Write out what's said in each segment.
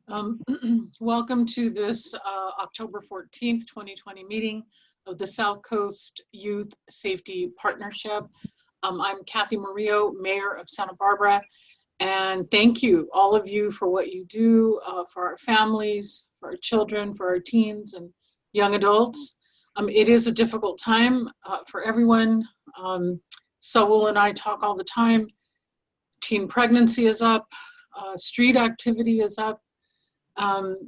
Um, Welcome to this October 14th, 2020 meeting of the South Coast Youth Safety Partnership. I'm Kathy Murillo, Mayor of Santa Barbara, and thank you, all of you, for what you do for our families, for our children, for our teens and young adults. It is a difficult time for everyone. Saul and I talk all the time. Teen pregnancy is up, street activity is up. I'm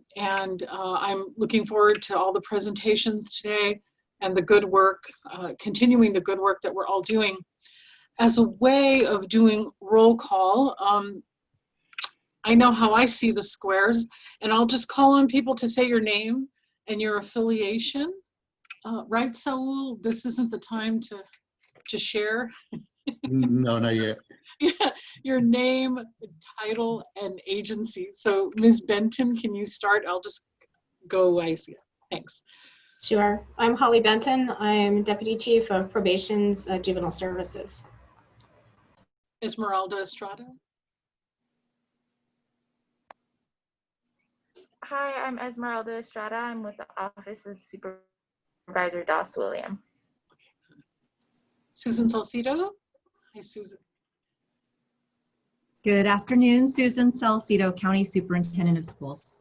looking forward to all the presentations today and the good work, continuing the good work that we're all doing. As a way of doing roll call, I know how I see the squares, and I'll just call on people to say your name and your affiliation. Right, Saul? This isn't the time to share. No, not yet. Yeah, your name, title, and agency. So Ms. Benton, can you start? I'll just go ICF. Thanks. Sure. I'm Holly Benton. I'm Deputy Chief of Probation's Juvenile Services. Esmeralda Estrada. Hi, I'm Esmeralda Estrada. I'm with the Office of Supervisor Doss William. Susan Salcido. Hi, Susan. Good afternoon, Susan Salcido, County Superintendent of Schools.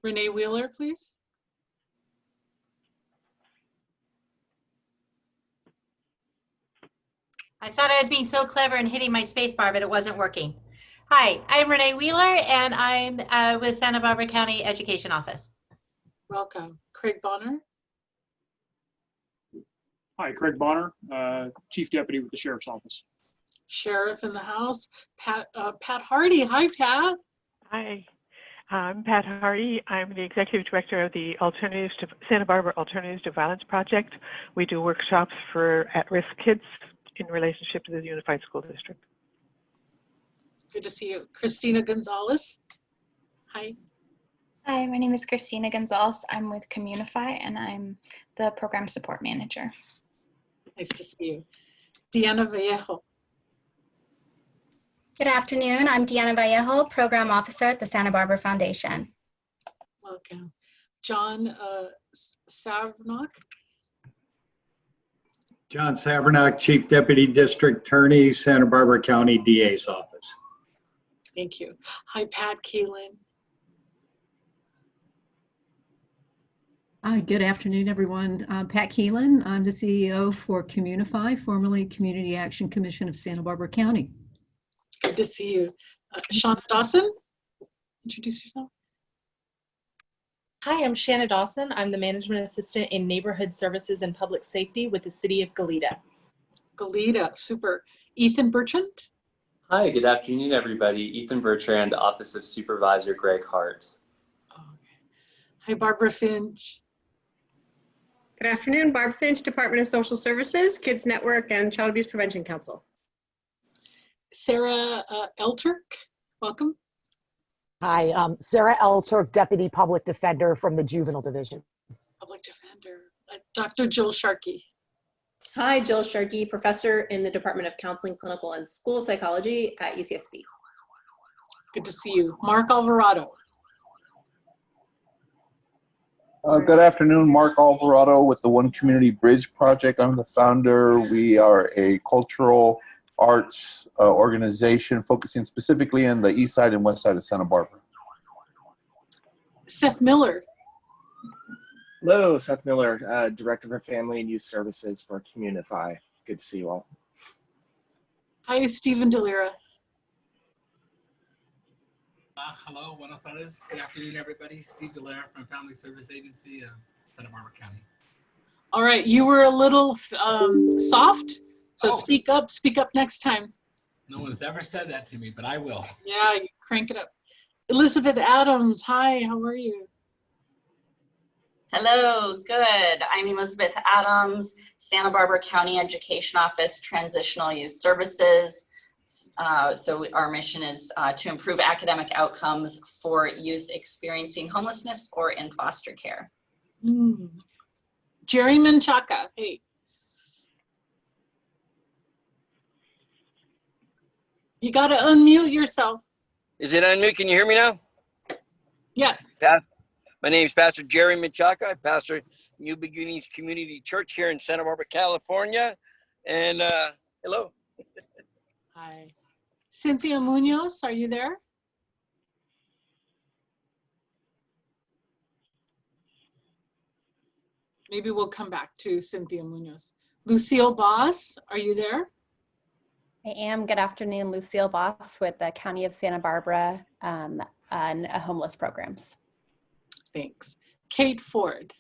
Renee Wheeler, please. I thought I was being so clever and hitting my space bar, but it wasn't working. Hi, I'm Renee Wheeler, and I'm with Santa Barbara County Education Office. Welcome. Craig Bonner. Hi, Craig Bonner, Chief Deputy with the Sheriff's Office. Sheriff in the house. Pat Hardy. Hi, Pat. Hi, I'm Pat Hardy. I'm the Executive Director of the Santa Barbara Alternatives to Violence Project. We do workshops for at-risk kids in relationship to the Unified School District. Good to see you. Christina Gonzalez. Hi. Hi, my name is Christina Gonzalez. I'm with Communify, and I'm the Program Support Manager. Nice to see you. Deanna Vallejo. Good afternoon. I'm Deanna Vallejo, Program Officer at the Santa Barbara Foundation. Welcome. John Savnock. John Savernock, Chief Deputy District Attorney, Santa Barbara County DA's Office. Thank you. Hi, Pat Keelan. Hi, good afternoon, everyone. I'm Pat Keelan. I'm the CEO for Communify, formerly Community Action Commission of Santa Barbara County. Good to see you. Shauna Dawson, introduce yourself. Hi, I'm Shanna Dawson. I'm the Management Assistant in Neighborhood Services and Public Safety with the City of Goleta. Goleta, super. Ethan Bertrand. Hi, good afternoon, everybody. Ethan Bertrand, Office of Supervisor Greg Hart. Okay. Hi, Barbara Finch. Good afternoon, Barb Finch, Department of Social Services, Kids Network, and Child Abuse Prevention Council. Sarah Elturk, welcome. Hi, Sarah Elturk, Deputy Public Defender from the Juvenile Division. Public Defender. Dr. Jill Sharkey. Hi, Jill Sharkey, Professor in the Department of Counseling, Clinical, and School Psychology at UCSB. Good to see you. Mark Alvarado. Good afternoon, Mark Alvarado with the One Community Bridge Project. I'm the founder. We are a cultural arts organization focusing specifically in the east side and west side of Santa Barbara. Seth Miller. Hello, Seth Miller, Director for Family and Youth Services for Communify. Good to see you all. Hi, Stephen DeLira. Hello, buenas tardes. Good afternoon, everybody. Steve DeLira from Family Service Agency, Santa Barbara County. All right, you were a little soft, so speak up next time. No one's ever said that to me, but I will. Yeah, you crank it up. Elizabeth Adams, hi, how are you? Hello, good. I'm Elizabeth Adams, Santa Barbara County Education Office, Transitional Youth Services. So our mission is to improve academic outcomes for youth experiencing homelessness or in foster care. Jerry Menchaca, hey. You gotta unmute yourself. Is it unmute? Can you hear me now? Yeah. My name is Pastor Jerry Menchaca. I pastor New Beginnings Community Church here in Santa Barbara, California. And hello. Hi. Cynthia Munoz, are you there? Maybe we'll come back to Cynthia Munoz. Lucille Boss, are you there? I am. Good afternoon, Lucille Boss with the County of Santa Barbara on homeless programs. Thanks. Kate Ford.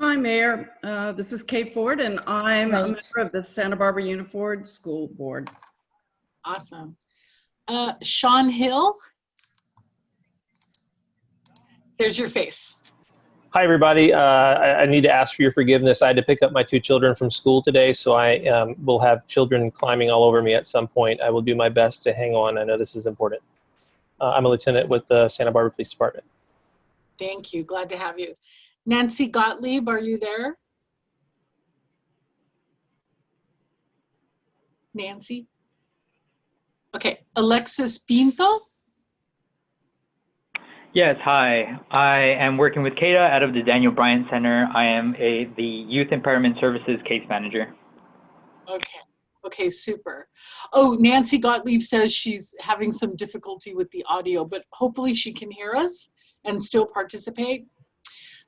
Hi, Mayor. This is Kate Ford, and I'm a member of the Santa Barbara Unified School Board. Awesome. Sean Hill. There's your face. Hi, everybody. I need to ask for your forgiveness. I had to pick up my 2 children from school today, so I will have children climbing all over me at some point. I will do my best to hang on. I know this is important. I'm a lieutenant with the Santa Barbara Police Department. Thank you. Glad to have you. Nancy Gottlieb, are you there? Nancy? Okay. Alexis Pinto? Yes, hi. I am working with CADA out of the Daniel Bryant Center. I am the Youth Empowerment Services case manager. Okay. Okay, super. Oh, Nancy Gottlieb says she's having some difficulty with the audio, but hopefully she can hear us and still participate.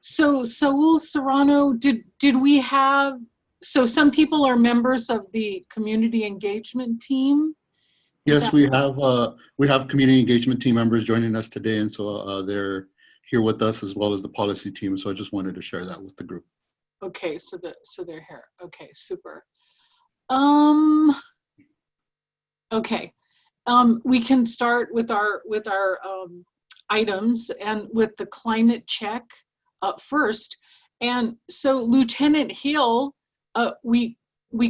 So Saul Serrano, did we have, so some people are members of the community engagement team? Yes, we have community engagement team members joining us today, and so they're here with us as well as the policy team. So I just wanted to share that with the group. Okay, so they're here. Okay, super. Okay, we can start with our items and with the climate check first. And so Lieutenant Hill, we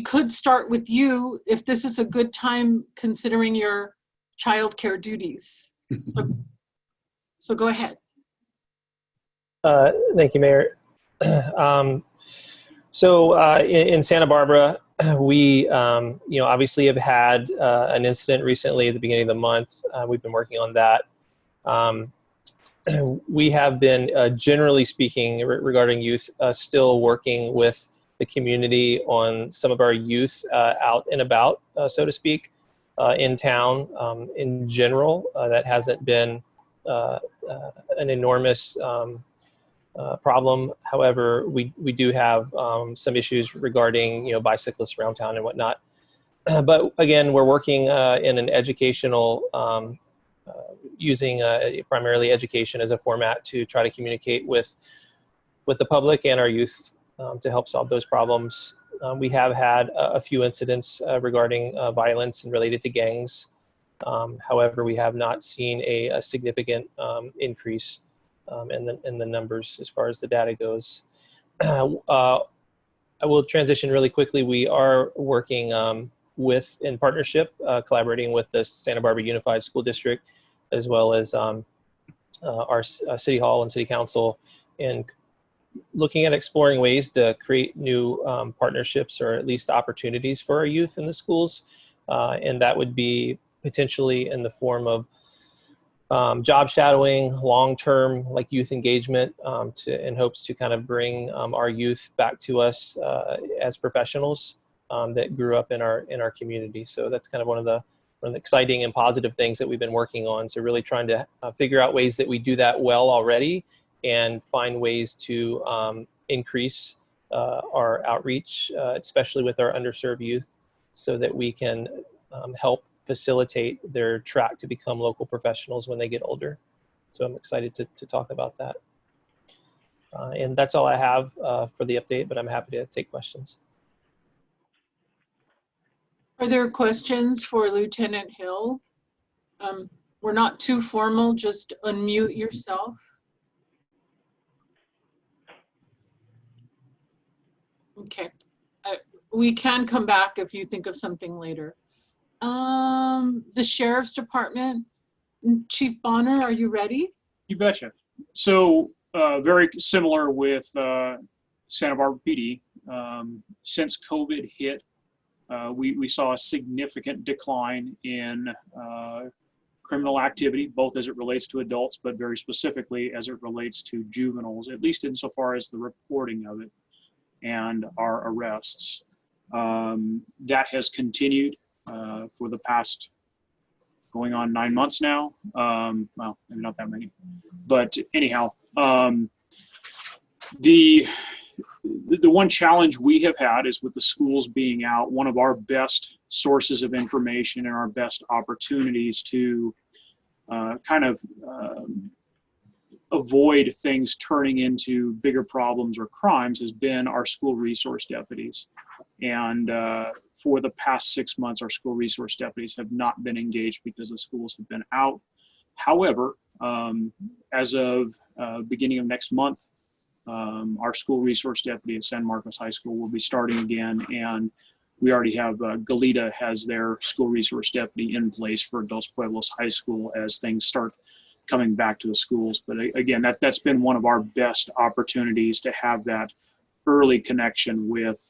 could start with you if this is a good time considering your childcare duties. So go ahead. Thank you, Mayor. In Santa Barbara, we obviously have had an incident recently at the beginning of the month. We've been working on that. We have been, generally speaking, regarding youth, still working with the community on some of our youth out and about, so to speak, in town. In general, that hasn't been an enormous problem. However, we do have some issues regarding bicyclists around town and whatnot. But again, we're working in an educational, using primarily education as a format to try to communicate with the public and our youth to help solve those problems. We have had a few incidents regarding violence and related to gangs. However, we have not seen a significant increase in the numbers as far as the data goes. I will transition really quickly. We are working in partnership, collaborating with the Santa Barbara Unified School District, as well as our City Hall and City Council, in looking at exploring ways to create new partnerships or at least opportunities for our youth in the schools. And that would be potentially in the form of job shadowing, long-term like youth engagement, in hopes to kind of bring our youth back to us as professionals that grew up in our community. So that's kind of one of the exciting and positive things that we've been working on. So really trying to figure out ways that we do that well already and find ways to increase our outreach, especially with our underserved youth, so that we can help facilitate their track to become local professionals when they get older. So I'm excited to talk about that. And that's all I have for the update, but I'm happy to take questions. Are there questions for Lieutenant Hill? We're not too formal, just unmute yourself. Okay, we can come back if you think of something later. The Sheriff's Department, Chief Bonner, are you ready? You betcha. So very similar with Santa Barbara PD. Since COVID hit, we saw a significant decline in criminal activity, both as it relates to adults, but very specifically as it relates to juveniles, at least insofar as the reporting of it and our arrests. That has continued for the past going on 9 months now. Well, maybe not that many, but anyhow, the one challenge we have had is with the schools being out. One of our best sources of information and our best opportunities to avoid things turning into bigger problems or crimes has been our school resource deputies. And for the past 6 months, our school resource deputies have not been engaged because the schools have been out. However, as of beginning of next month, our school resource deputy at San Marcos High School will be starting again, and we already have Goleta has their school resource deputy in place for Dos Pueblos High School as things start coming back to the schools. But again, that's been one of our best opportunities to have that early connection with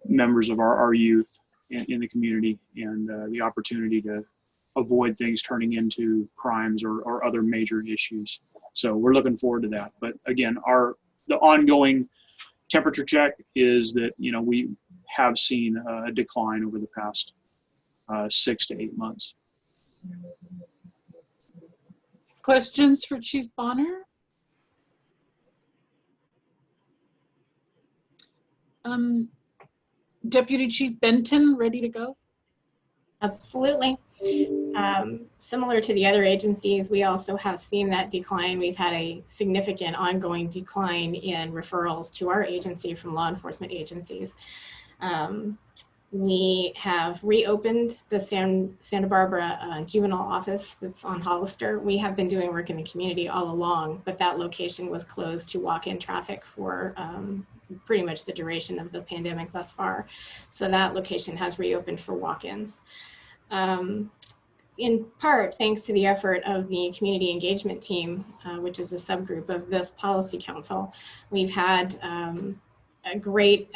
members of our youth in the community, and the opportunity to avoid things turning into crimes or other major issues. So we're looking forward to that. But again, the ongoing temperature check is that, we have seen a decline over the past 6 to 8 months. Questions for Chief Bonner? Deputy Chief Benton, ready to go? Absolutely. Similar to the other agencies, we also have seen that decline. We've had a significant ongoing decline in referrals to our agency from law enforcement agencies. We have reopened the Santa Barbara juvenile office that's on Hollister. We have been doing work in the community all along, but that location was closed to walk-in traffic for pretty much the duration of the pandemic thus far. So that location has reopened for walk-ins. In part, thanks to the effort of the community engagement team, which is a subgroup of this policy council, we've had a great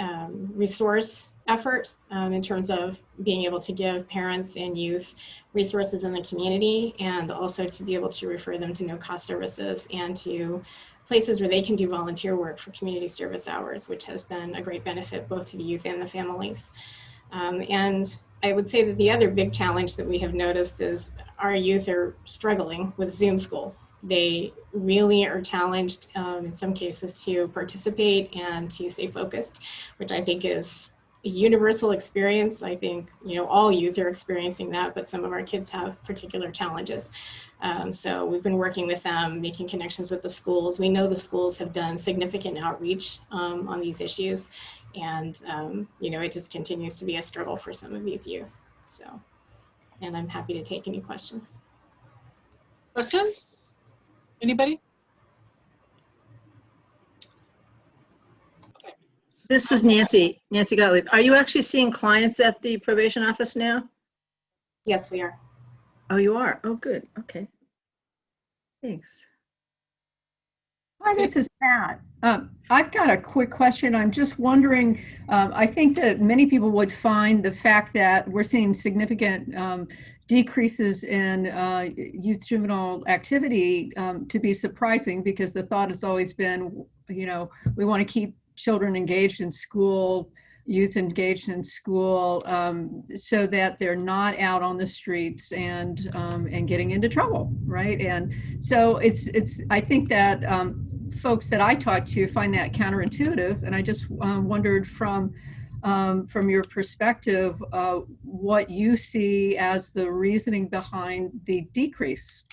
resource effort in terms of being able to give parents and youth resources in the community, and also to be able to refer them to no-cost services and to places where they can do volunteer work for community service hours, which has been a great benefit both to the youth and the families. And I would say that the other big challenge that we have noticed is our youth are struggling with Zoom school. They really are challenged in some cases to participate and to stay focused, which I think is a universal experience. I think, all youth are experiencing that, but some of our kids have particular challenges. So we've been working with them, making connections with the schools. We know the schools have done significant outreach on these issues. And, it just continues to be a struggle for some of these youth. So, and I'm happy to take any questions. Questions? Anybody? This is Nancy Gottlieb. Are you actually seeing clients at the probation office now? Yes, we are. Oh, you are? Oh, good. Okay. Thanks. Hi, this is Pat. I've got a quick question. I'm just wondering, I think that many people would find the fact that we're seeing significant decreases in youth juvenile activity to be surprising, because the thought has always been, we want to keep children engaged in school, youth engaged in school, so that they're not out on the streets and getting into trouble, right? And so I think that folks that I talk to find that counterintuitive, and I just wondered from your perspective what you see as the reasoning behind the decrease.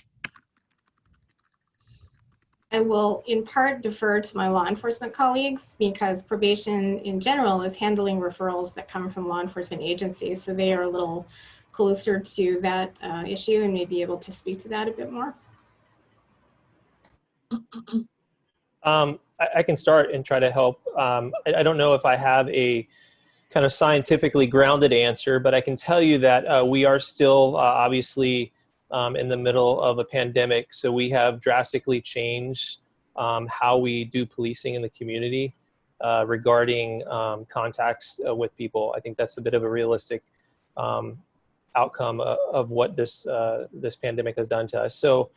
I will in part defer to my law enforcement colleagues, because probation in general is handling referrals that come from law enforcement agencies. So they are a little closer to that issue and may be able to speak to that a bit more. I can start and try to help. I don't know if I have a kind of scientifically grounded answer, but I can tell you that we are still obviously in the middle of a pandemic. So we have drastically changed how we do policing in the community regarding contacts with people. I think that's a bit of a realistic outcome of what this this pandemic has done to us. So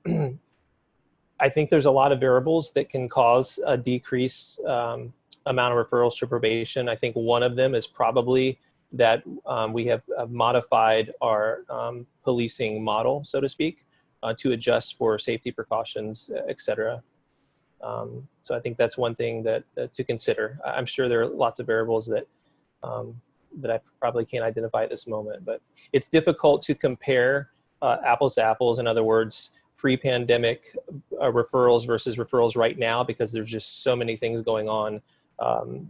I think there's a lot of variables that can cause a decreased amount of referrals to probation. I think one of them is probably that we have modified our policing model, so to speak, to adjust for safety precautions, et cetera. So I think that's one thing that to consider. I'm sure there are lots of variables that that I probably can't identify at this moment, but it's difficult to compare apples to apples. In other words, pre-pandemic referrals versus referrals right now, because there's just so many things going on,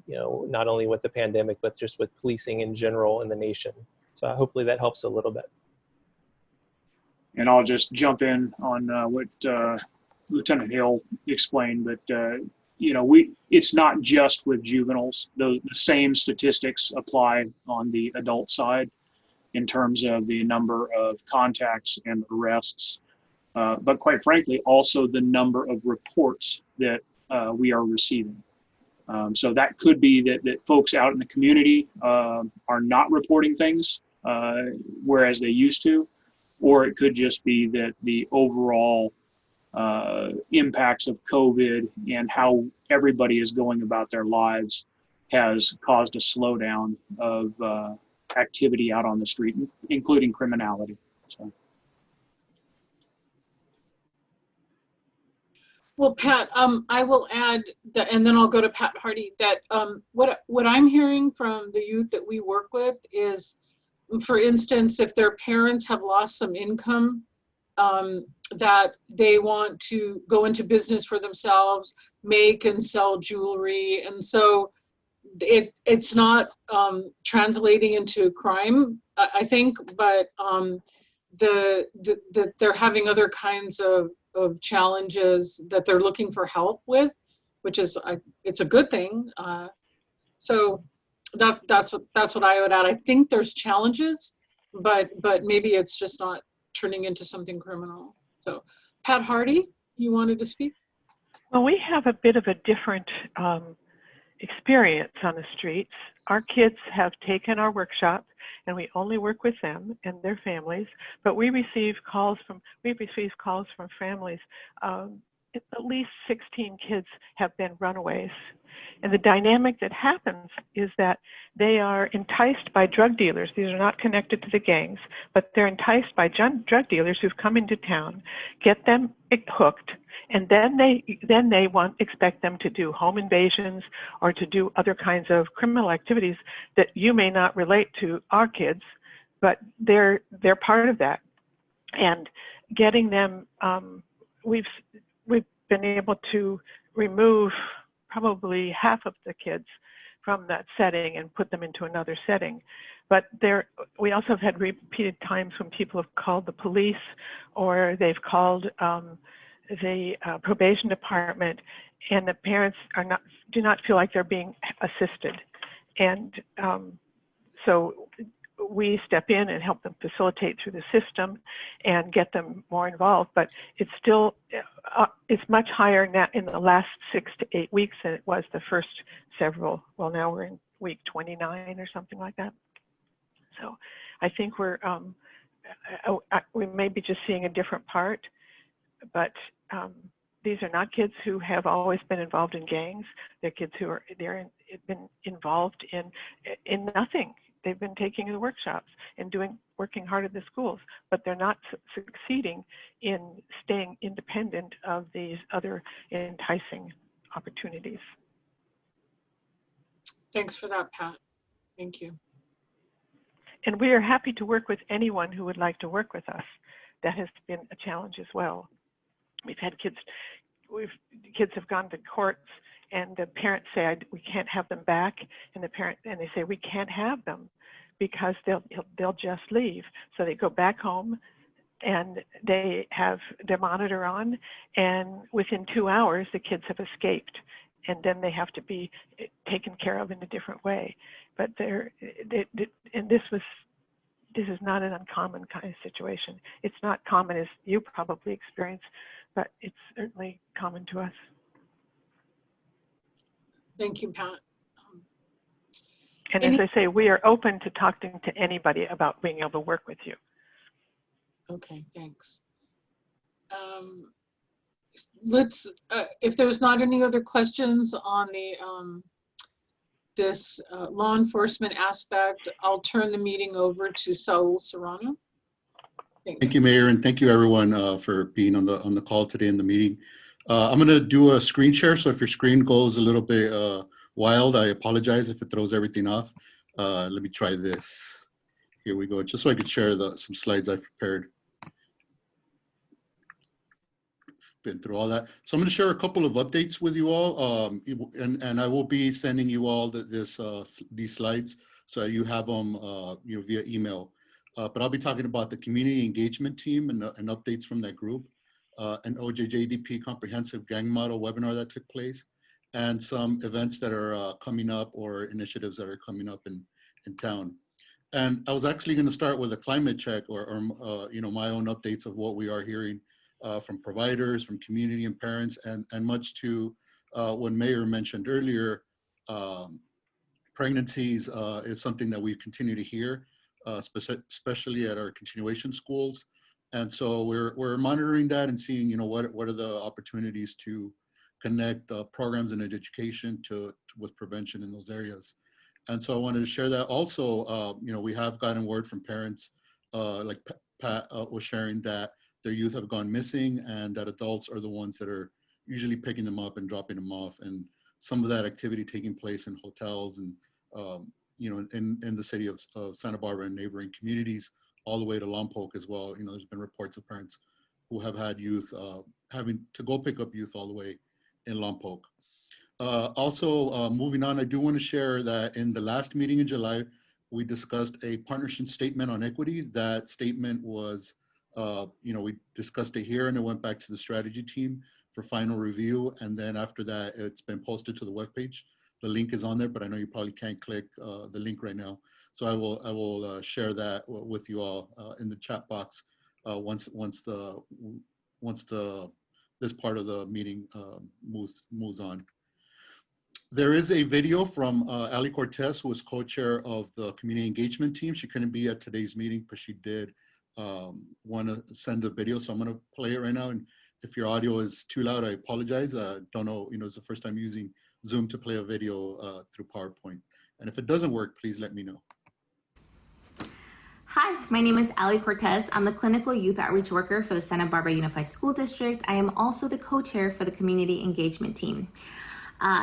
you know, not only with the pandemic, but just with policing in general in the nation. So hopefully that helps a little bit. And I'll just jump in on what Lieutenant Hale explained, but you know, it's not just with juveniles. The same statistics apply on the adult side in terms of the number of contacts and arrests, but quite frankly, also the number of reports that we are receiving. So that could be that folks out in the community are not reporting things, whereas they used to, or it could just be that the overall impacts of COVID and how everybody is going about their lives has caused a slowdown of activity out on the street, including criminality. So. Well, Pat, I will add that, and then I'll go to Pat Hardy, that what I'm hearing from the youth that we work with is, for instance, if their parents have lost some income, that they want to go into business for themselves, make and sell jewelry. And so it's not translating into crime, I think, but they're having other kinds of challenges that they're looking for help with, which is, it's a good thing. So that's what I would add. I think there's challenges, but maybe it's just not turning into something criminal. So Pat Hardy, you wanted to speak? Well, we have a bit of a different experience on the streets. Our kids have taken our workshop, and we only work with them and their families, but we receive calls from families. At least 16 kids have been runaways. And the dynamic that happens is that they are enticed by drug dealers. These are not connected to the gangs, but they're enticed by drug dealers who've come into town, get them hooked, and then they expect them to do home invasions or to do other kinds of criminal activities that you may not relate to our kids, but they're part of that. And getting them, we've been able to remove probably half of the kids from that setting and put them into another setting. But we also have had repeated times when people have called the police, or they've called the probation department, and the parents do not feel like they're being assisted. And so we step in and help them facilitate through the system and get them more involved. But it's still, it's much higher now in the last 6 to 8 weeks than it was the first several. Well, now we're in week 29 or something like that. So I think we may be just seeing a different part, but these are not kids who have always been involved in gangs. They're kids who been involved in nothing. They've been taking the workshops and working hard at the schools, but they're not succeeding in staying independent of these other enticing opportunities. Thanks for that, Pat. Thank you. And we are happy to work with anyone who would like to work with us. That has been a challenge as well. We've had kids have gone to courts, and the parents say, we can't have them back. And they say, we can't have them because they'll just leave. So they go back home and they have their monitor on, and within 2 hours, the kids have escaped. And then they have to be taken care of in a different way. But this is not an uncommon kind of situation. It's not common as you probably experience, but it's certainly common to us. Thank you, Pat. And as I say, we are open to talking to anybody about being able to work with you. Okay, thanks. Let's, if there's not any other questions on the this law enforcement aspect, I'll turn the meeting over to Saul Serrano. Thank you, Mayor, and thank you everyone for being on the call today in the meeting. I'm going to do a screen share, so if your screen goes a little bit wild, I apologize if it throws everything off. Let me try this. Here we go, just so I could share some slides I've prepared. Been through all that. So I'm going to share a couple of updates with you all, and I will be sending you all these slides so you have them via email. But I'll be talking about the community engagement team and updates from that group, an OJJDP comprehensive gang model webinar that took place, and some events that are coming up or initiatives that are coming up in town. And I was actually going to start with a climate check or my own updates of what we are hearing from providers, from community and parents, and much to what Mayor mentioned earlier, pregnancies is something that we continue to hear, especially at our continuation schools. And so we're monitoring that and seeing, what are the opportunities to connect programs and education with prevention in those areas. And so I wanted to share that. Also, we have gotten word from parents, like Pat was sharing, that their youth have gone missing and that adults are the ones that are usually picking them up and dropping them off. And some of that activity taking place in hotels and, in the city of Santa Barbara and neighboring communities, all the way to Lompoc as well. There's been reports of parents who have had youth having to go pick up youth all the way in Lompoc. Also, moving on, I do want to share that in the last meeting in July, we discussed a partnership statement on equity. That statement was we discussed it here and it went back to the strategy team for final review. And then after that, it's been posted to the webpage. The link is on there, but I know you probably can't click the link right now. So I will share that with you all in the chat box once this part of the meeting moves on. There is a video from Ali Cortez, who is co-chair of the community engagement team. She couldn't be at today's meeting, but she did want to send a video, so I'm going to play it right now. And if your audio is too loud, I apologize. Don't know, it's the first time using Zoom to play a video through PowerPoint. And if it doesn't work, please let me know. Hi, my name is Ali Cortez. I'm the clinical youth outreach worker for the Santa Barbara Unified School District. I am also the co-chair for the community engagement team.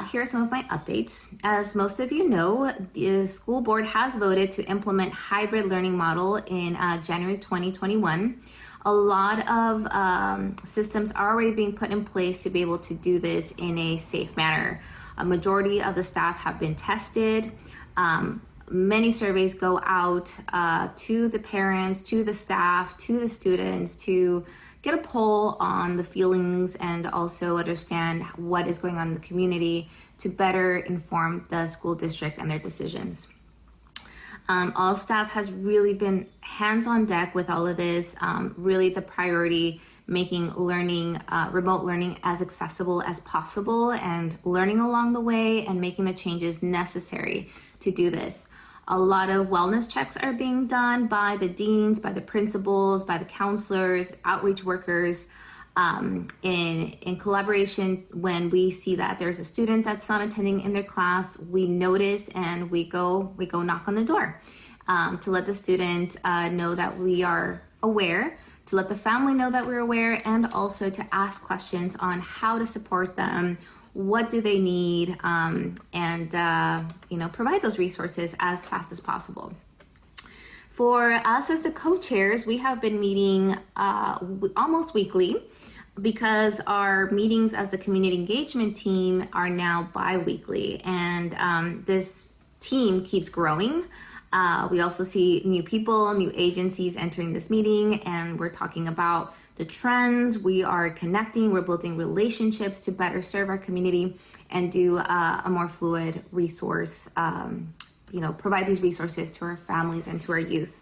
Here are some of my updates. As most of you know, the school board has voted to implement hybrid learning model in January 2021. A lot of systems are already being put in place to be able to do this in a safe manner. A majority of the staff have been tested. Many surveys go out to the parents, to the staff, to the students to get a poll on the feelings and also understand what is going on in the community to better inform the school district and their decisions. All staff has really been hands on deck with all of this, really the priority making learning, remote learning as accessible as possible and learning along the way and making the changes necessary to do this. A lot of wellness checks are being done by the deans, by the principals, by the counselors, outreach workers, in collaboration. When we see that there's a student that's not attending in their class, we notice and we go knock on the door to let the student know that we are aware, to let the family know that we're aware, and also to ask questions on how to support them, what do they need, and provide those resources as fast as possible. For us as the co-chairs, we have been meeting almost weekly because our meetings as the community engagement team are now bi-weekly, and this team keeps growing. We also see new people, new agencies entering this meeting, and we're talking about the trends. We are connecting, we're building relationships to better serve our community and do a more fluid resource, provide these resources to our families and to our youth.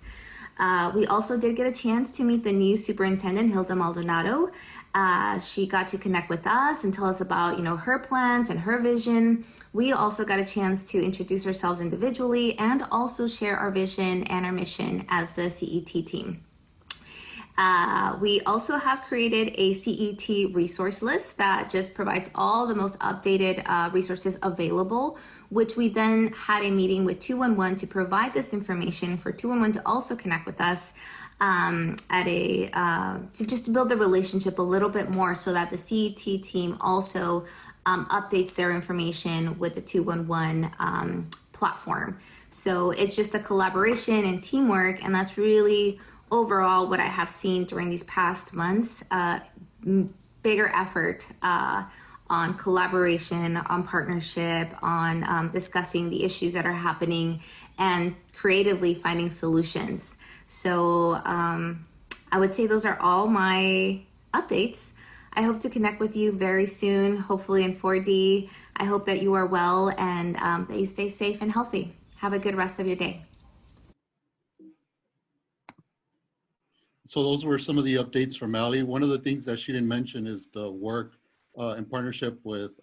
We also did get a chance to meet the new superintendent, Hilda Maldonado. She got to connect with us and tell us about, her plans and her vision. We also got a chance to introduce ourselves individually and also share our vision and our mission as the CET team. We also have created a CET resource list that just provides all the most updated resources available, which we then had a meeting with 211 to provide this information for 211 to also connect with us to just build the relationship a little bit more so that the CET team also updates their information with the 211 platform. So it's just a collaboration and teamwork, and that's really overall what I have seen during these past months, bigger effort on collaboration, on partnership, on discussing the issues that are happening and creatively finding solutions. So I would say those are all my updates. I hope to connect with you very soon, hopefully in 4D. I hope that you are well and that you stay safe and healthy. Have a good rest of your day. So those were some of the updates from Allie. One of the things that she didn't mention is the work in partnership with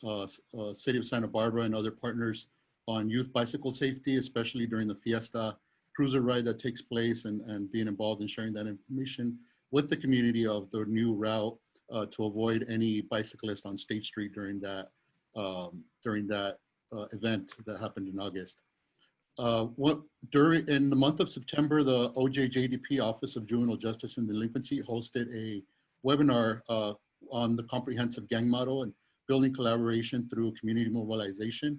City of Santa Barbara and other partners on youth bicycle safety, especially during the Fiesta cruiser ride that takes place, and being involved in sharing that information with the community of the new route to avoid any bicyclists on State Street during that event that happened in August. In the month of September, the OJJDP Office of Juvenile Justice and Delinquency hosted a webinar on the comprehensive gang model and building collaboration through community mobilization.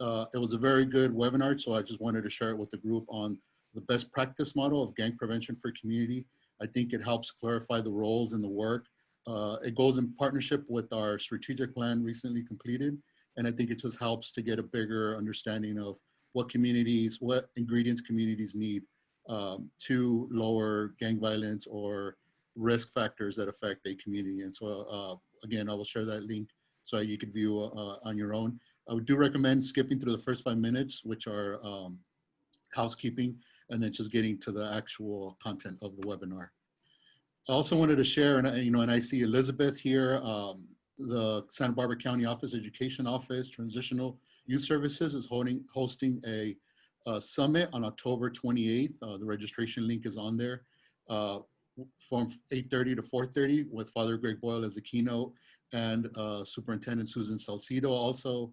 It was a very good webinar, so I just wanted to share it with the group on the best practice model of gang prevention for community. I think it helps clarify the roles and the work. It goes in partnership with our strategic plan recently completed, and I think it just helps to get a bigger understanding of what ingredients communities need to lower gang violence or risk factors that affect a community. And so again, I will share that link so you can view on your own. I would do recommend skipping through the first 5 minutes, which are housekeeping, and then just getting to the actual content of the webinar. I also wanted to share, and I see Elizabeth here, the Santa Barbara County Office Education Office Transitional Youth Services is hosting a summit on October 28th. The registration link is on there from 8:30 to 4:30 with Father Greg Boyle as the keynote, and Superintendent Susan Salcido also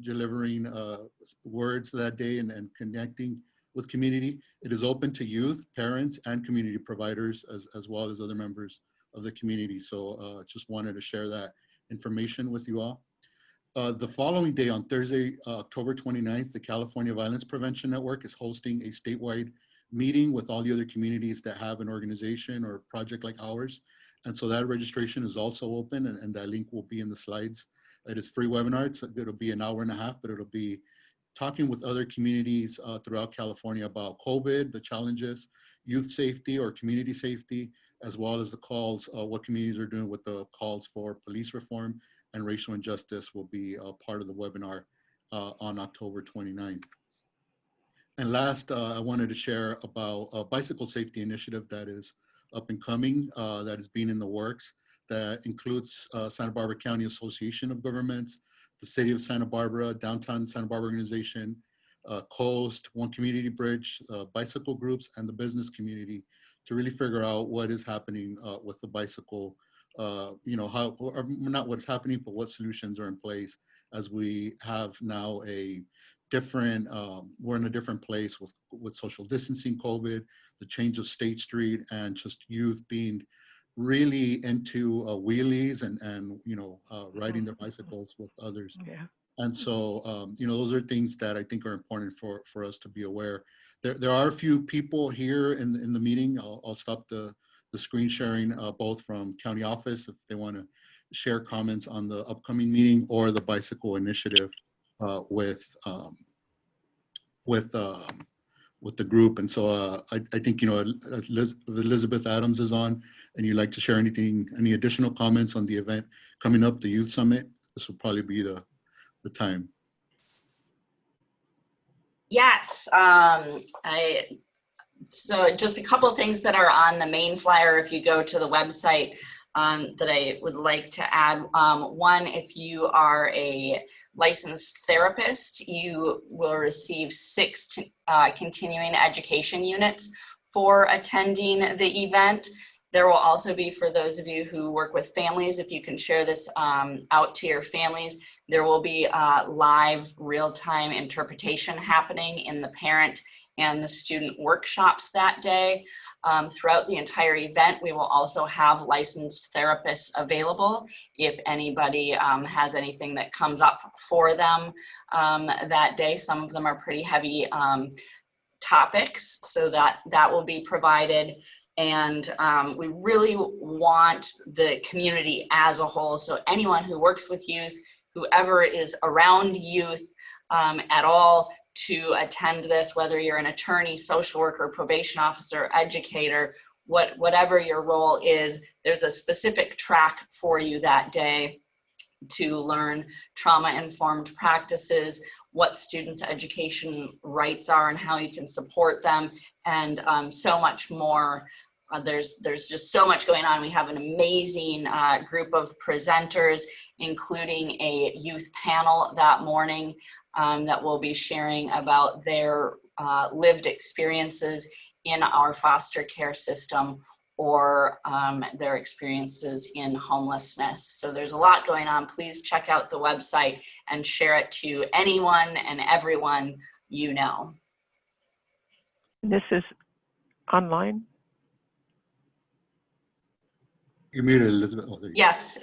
delivering words that day and connecting with community. It is open to youth, parents, and community providers as well as other members of the community. So just wanted to share that information with you all. The following day, on Thursday, October 29th, the California Violence Prevention Network is hosting a statewide meeting with all the other communities that have an organization or project like ours. And so that registration is also open, and that link will be in the slides. It is free webinar. It'll be an hour and a half, but it'll be talking with other communities throughout California about COVID, the challenges, youth safety or community safety, as well as the calls, what communities are doing with the calls for police reform and racial injustice will be part of the webinar on October 29th. And last, I wanted to share about a bicycle safety initiative that is up and coming, that is being in the works, that includes Santa Barbara County Association of Governments, the City of Santa Barbara, Downtown Santa Barbara Organization, Coast, One Community Bridge, bicycle groups, and the business community to really figure out what is happening with the bicycle, how, or not what's happening, but what solutions are in place as we have now a different, we're in a different place with social distancing, COVID, the change of State Street, and just youth being really into wheelies and riding their bicycles with others. Yeah. And so, those are things that I think are important for us to be aware. There are a few people here in the meeting. I'll stop the screen sharing, both from county office if they want to share comments on the upcoming meeting or the bicycle initiative with the group. And so I think, Elizabeth Adams is on, and you'd like to share any additional comments on the event coming up, the Youth Summit, this will probably be the time. Yes, so just a couple of things that are on the main flyer. If you go to the website, that I would like to add. One, if you are a licensed therapist, you will receive 6 continuing education units for attending the event. There will also be, for those of you who work with families, if you can share this out to your families, there will be live real-time interpretation happening in the parent and the student workshops that day. Throughout the entire event, we will also have licensed therapists available if anybody has anything that comes up for them that day. Some of them are pretty heavy topics, so that will be provided. And we really want the community as a whole, so anyone who works with youth, whoever is around youth at all, to attend this, whether you're an attorney, social worker, probation officer, educator, whatever your role is, there's a specific track for you that day to learn trauma-informed practices, what students' education rights are and how you can support them, and so much more. There's just so much going on. We have an amazing group of presenters, including a youth panel that morning that will be sharing about their lived experiences in our foster care system or their experiences in homelessness. So there's a lot going on. Please check out the website and share it to anyone and everyone you know. This is online? You're muted, Elizabeth. Oh, Yes,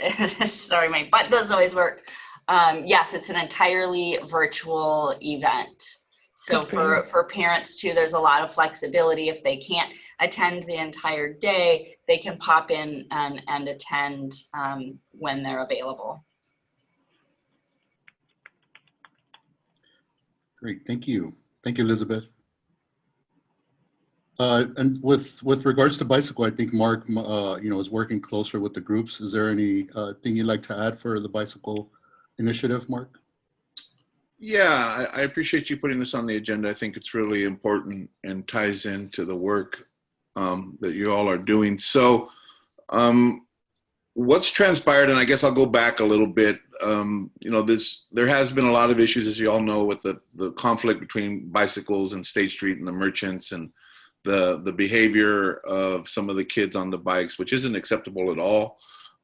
sorry, my button doesn't always work. Yes, it's an entirely virtual event. So for parents too, there's a lot of flexibility. If they can't attend the entire day, they can pop in and attend when they're available. Great, thank you. Thank you, Elizabeth. And with regards to bicycle, I think Mark, is working closer with the groups. Is there any thing you'd like to add for the bicycle initiative, Mark? Yeah, I appreciate you putting this on the agenda. I think it's really important and ties into the work that you all are doing. So what's transpired, and I guess I'll go back a little bit, there has been a lot of issues, as you all know, with the conflict between bicycles and State Street and the merchants, and the behavior of some of the kids on the bikes, which isn't acceptable at all.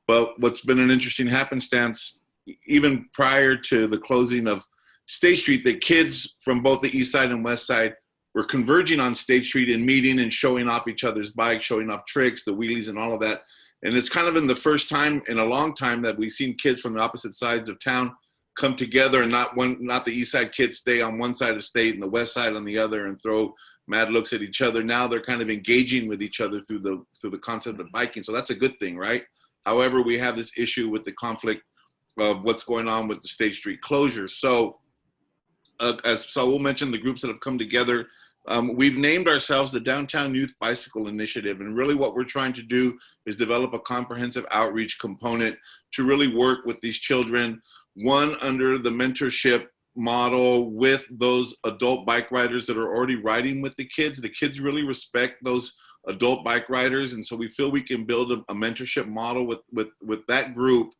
But what's been an interesting happenstance, even prior to the closing of State Street, the kids from both the east side and west side were converging on State Street and meeting and showing off each other's bikes, showing off tricks, the wheelies and all of that. And it's kind of been the first time in a long time that we've seen kids from the opposite sides of town come together, and not the east side kids stay on one side of State and the west side on the other and throw mad looks at each other. Now they're kind of engaging with each other through the concept of biking. So that's a good thing, right? However, we have this issue with the conflict of what's going on with the State Street closure. So as Saul mentioned, the groups that have come together, we've named ourselves the Downtown Youth Bicycle Initiative. And really what we're trying to do is develop a comprehensive outreach component to really work with these children, one under the mentorship model with those adult bike riders that are already riding with the kids. The kids really respect those adult bike riders, and so we feel we can build a mentorship model with that group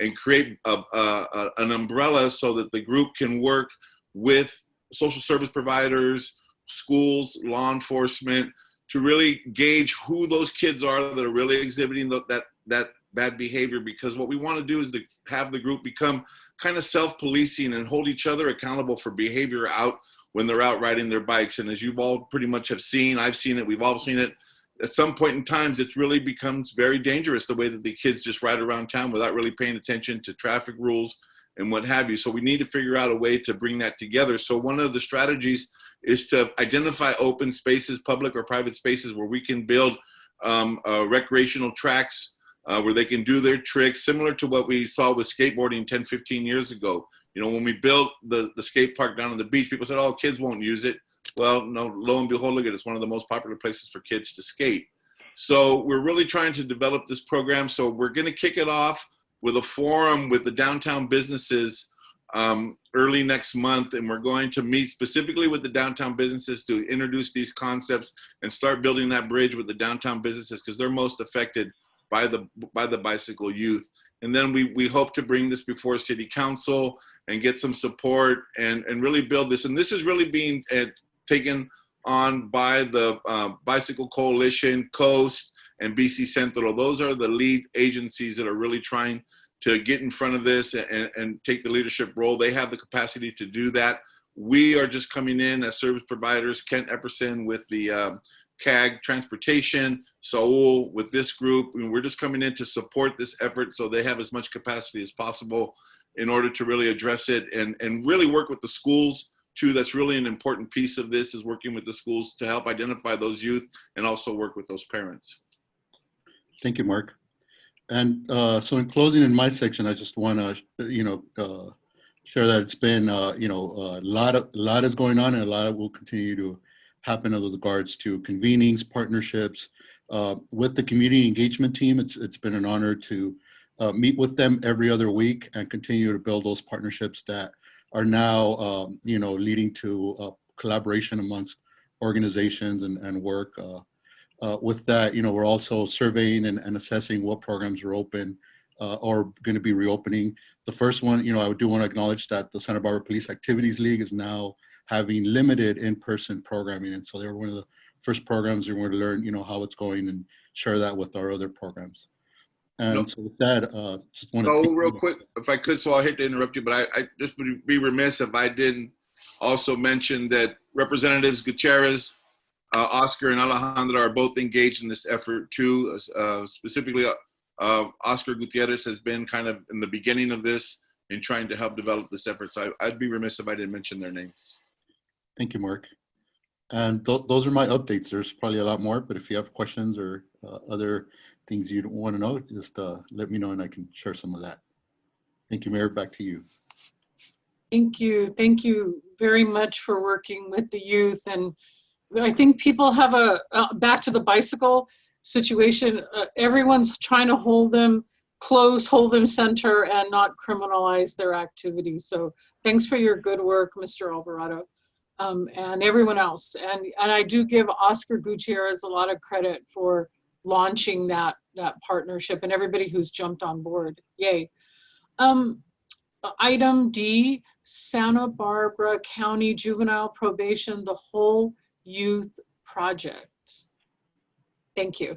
and create an umbrella so that the group can work with social service providers, schools, law enforcement, to really gauge who those kids are that are really exhibiting that bad behavior. Because what we want to do is to have the group become kind of self-policing and hold each other accountable for behavior out when they're out riding their bikes. And as you've all pretty much have seen, I've seen it, we've all seen it, at some point in times, it really becomes very dangerous the way that the kids just ride around town without really paying attention to traffic rules and what have you. So we need to figure out a way to bring that together. So one of the strategies is to identify open spaces, public or private spaces, where we can build recreational tracks where they can do their tricks, similar to what we saw with skateboarding 10, 15 years ago. You know, when we built the skate park down on the beach, people said, oh, kids won't use it. Well, no, lo and behold, look at it. It's one of the most popular places for kids to skate. So we're really trying to develop this program. So we're going to kick it off with a forum with the downtown businesses early next month. And we're going to meet specifically with the downtown businesses to introduce these concepts and start building that bridge with the downtown businesses, because they're most affected by the bicycle youth. And then we hope to bring this before City Council and get some support and really build this. And this is really being taken on by the Bicycle Coalition, Coast, and BC Central. Those are the lead agencies that are really trying to get in front of this and take the leadership role. They have the capacity to do that. We are just coming in as service providers. Kent Epperson with the CAG Transportation, Saul with this group. I mean, we're just coming in to support this effort so they have as much capacity as possible in order to really address it and really work with the schools too. That's really an important piece of this, is working with the schools to help identify those youth and also work with those parents. Thank you, Mark. And so in closing in my section, I just want to, share that it's been, a lot is going on and a lot will continue to happen in regards to convenings, partnerships. With the community engagement team, it's been an honor to meet with them every other week and continue to build those partnerships that are now, leading to collaboration amongst organizations and work. With that, we're also surveying and assessing what programs are open or going to be reopening. The first one, I do want to acknowledge that the Santa Barbara Police Activities League is now having limited in-person programming. And so they were one of the first programs we want to learn, how it's going and share that with our other programs. And so with that, just want to— So real quick, if I could, so I'll hate to interrupt you, but I just would be remiss if I didn't also mention that Representatives Gutierrez, Oscar, and Alejandra are both engaged in this effort too. Specifically, Oscar Gutierrez has been kind of in the beginning of this in trying to help develop this effort. So I'd be remiss if I didn't mention their names. Thank you, Mark. And those are my updates. There's probably a lot more, but if you have questions or other things you want to know, just let me know and I can share some of that. Thank you, Mayor. Back to you. Thank you. Thank you very much for working with the youth. And I think people have back to the bicycle situation, everyone's trying to hold them close, hold them center, and not criminalize their activities. So thanks for your good work, Mr. Alvarado, and everyone else. And I do give Oscar Gutierrez a lot of credit for launching that partnership and everybody who's jumped on board. Yay. Item D, Santa Barbara County Juvenile Probation, the Whole Youth Project. Thank you.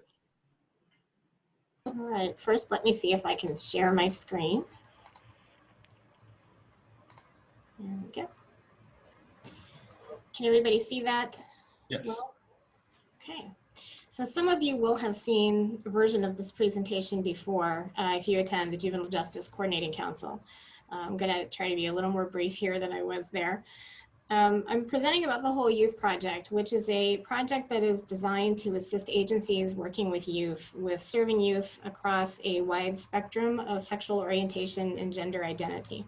All right, first let me see if I can share my screen. There we go. Can everybody see that? Yes. Well, okay. So some of you will have seen a version of this presentation before if you attend the Juvenile Justice Coordinating Council. I'm going to try to be a little more brief here than I was there. I'm presenting about the Whole Youth Project, which is a project that is designed to assist agencies working with youth, with serving youth across a wide spectrum of sexual orientation and gender identity.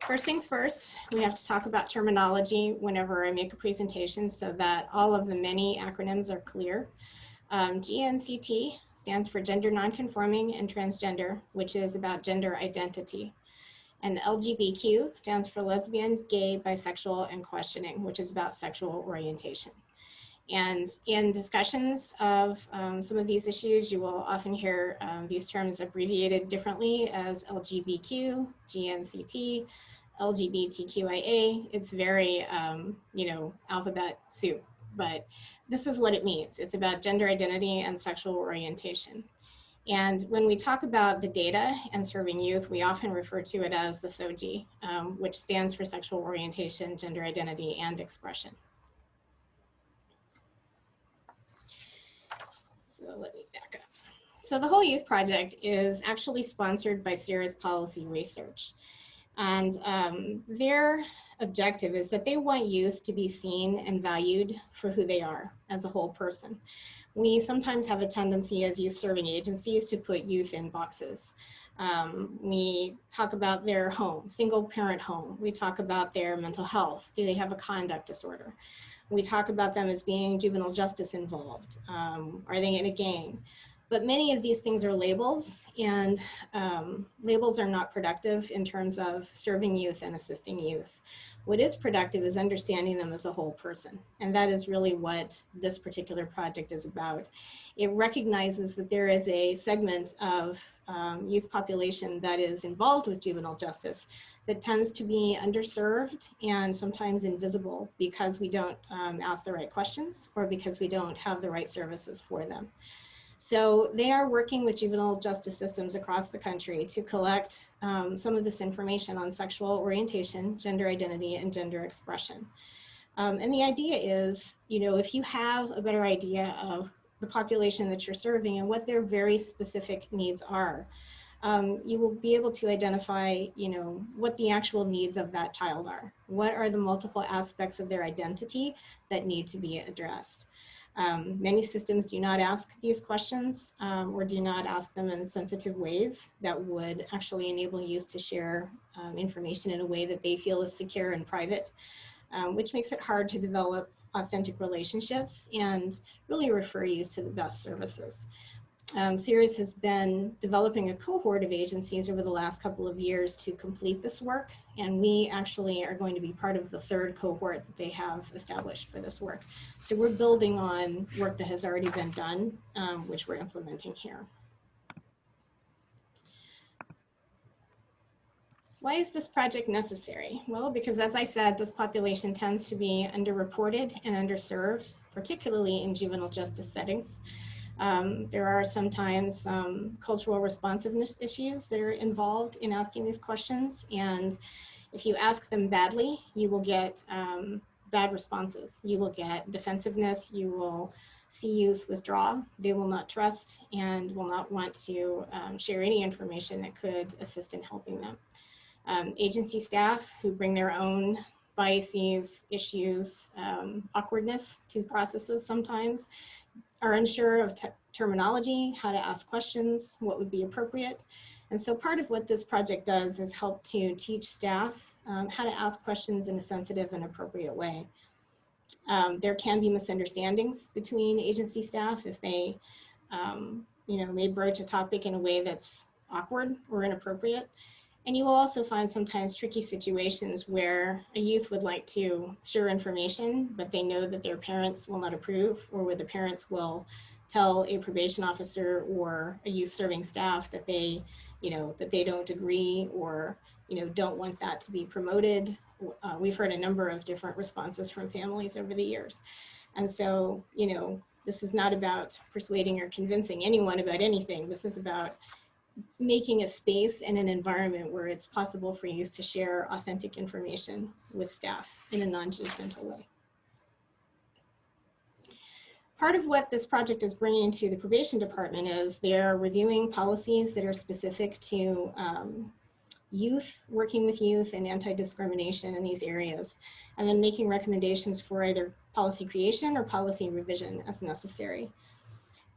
First things first, we have to talk about terminology whenever I make a presentation so that all of the many acronyms are clear. GNCT stands for Gender Nonconforming and Transgender, which is about gender identity. And LGBTQ stands for lesbian, gay, bisexual, and questioning, which is about sexual orientation. And in discussions of some of these issues, you will often hear these terms abbreviated differently as LGBTQ, GNCT, LGBTQIA. It's very, alphabet soup, but this is what it means. It's about gender identity and sexual orientation. And when we talk about the data and serving youth, we often refer to it as the SOGI, which stands for sexual orientation, gender identity, and expression. So let me back up. So the Whole Youth Project is actually sponsored by Cirrus Policy Research. And their objective is that they want youth to be seen and valued for who they are as a whole person. We sometimes have a tendency as youth serving agencies to put youth in boxes. We talk about their home, single parent home. We talk about their mental health. Do they have a conduct disorder? We talk about them as being juvenile justice involved. Are they in a gang? But many of these things are labels, and labels are not productive in terms of serving youth and assisting youth. What is productive is understanding them as a whole person. And that is really what this particular project is about. It recognizes that there is a segment of youth population that is involved with juvenile justice that tends to be underserved and sometimes invisible because we don't ask the right questions or because we don't have the right services for them. So they are working with juvenile justice systems across the country to collect some of this information on sexual orientation, gender identity, and gender expression. And the idea is, you know, if you have a better idea of the population that you're serving and what their very specific needs are, you will be able to identify, you know, what the actual needs of that child are. What are the multiple aspects of their identity that need to be addressed? Many systems do not ask these questions or do not ask them in sensitive ways that would actually enable youth to share information in a way that they feel is secure and private, which makes it hard to develop authentic relationships and really refer youth to the best services. CERES has been developing a cohort of agencies over the last couple of years to complete this work, and we actually are going to be part of the third cohort that they have established for this work. So we're building on work that has already been done, which we're implementing here. Why is this project necessary? Well, because as I said, this population tends to be underreported and underserved, particularly in juvenile justice settings. There are sometimes cultural responsiveness issues that are involved in asking these questions. And if you ask them badly, you will get bad responses. You will get defensiveness. You will see youth withdraw. They will not trust and will not want to share any information that could assist in helping them. Agency staff who bring their own biases, issues, awkwardness to processes sometimes are unsure of terminology, how to ask questions, what would be appropriate. And so part of what this project does is help to teach staff how to ask questions in a sensitive and appropriate way. There can be misunderstandings between agency staff if they you know, may broach a topic in a way that's awkward or inappropriate. And you will also find sometimes tricky situations where a youth would like to share information, but they know that their parents will not approve, or where the parents will tell a probation officer or a youth serving staff that they, you know, that they don't agree or, you know, don't want that to be promoted. We've heard a number of different responses from families over the years. And so, you know, this is not about persuading or convincing anyone about anything. This is about making a space and an environment where it's possible for youth to share authentic information with staff in a non-judgmental way. Part of what this project is bringing to the probation department is they're reviewing policies that are specific to youth, working with youth and anti-discrimination in these areas, and then making recommendations for either policy creation or policy revision as necessary.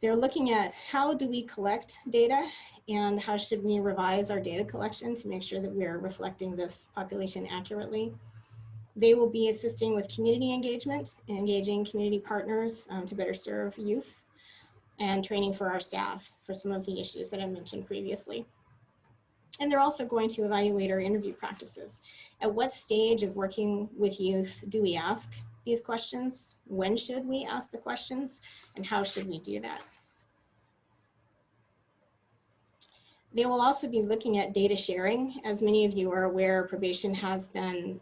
They're looking at how do we collect data and how should we revise our data collection to make sure that we're reflecting this population accurately. They will be assisting with community engagement, engaging community partners to better serve youth, and training for our staff for some of the issues that I mentioned previously. And they're also going to evaluate our interview practices. At what stage of working with youth do we ask these questions? When should we ask the questions? And how should we do that? They will also be looking at data sharing. As many of you are aware, probation has been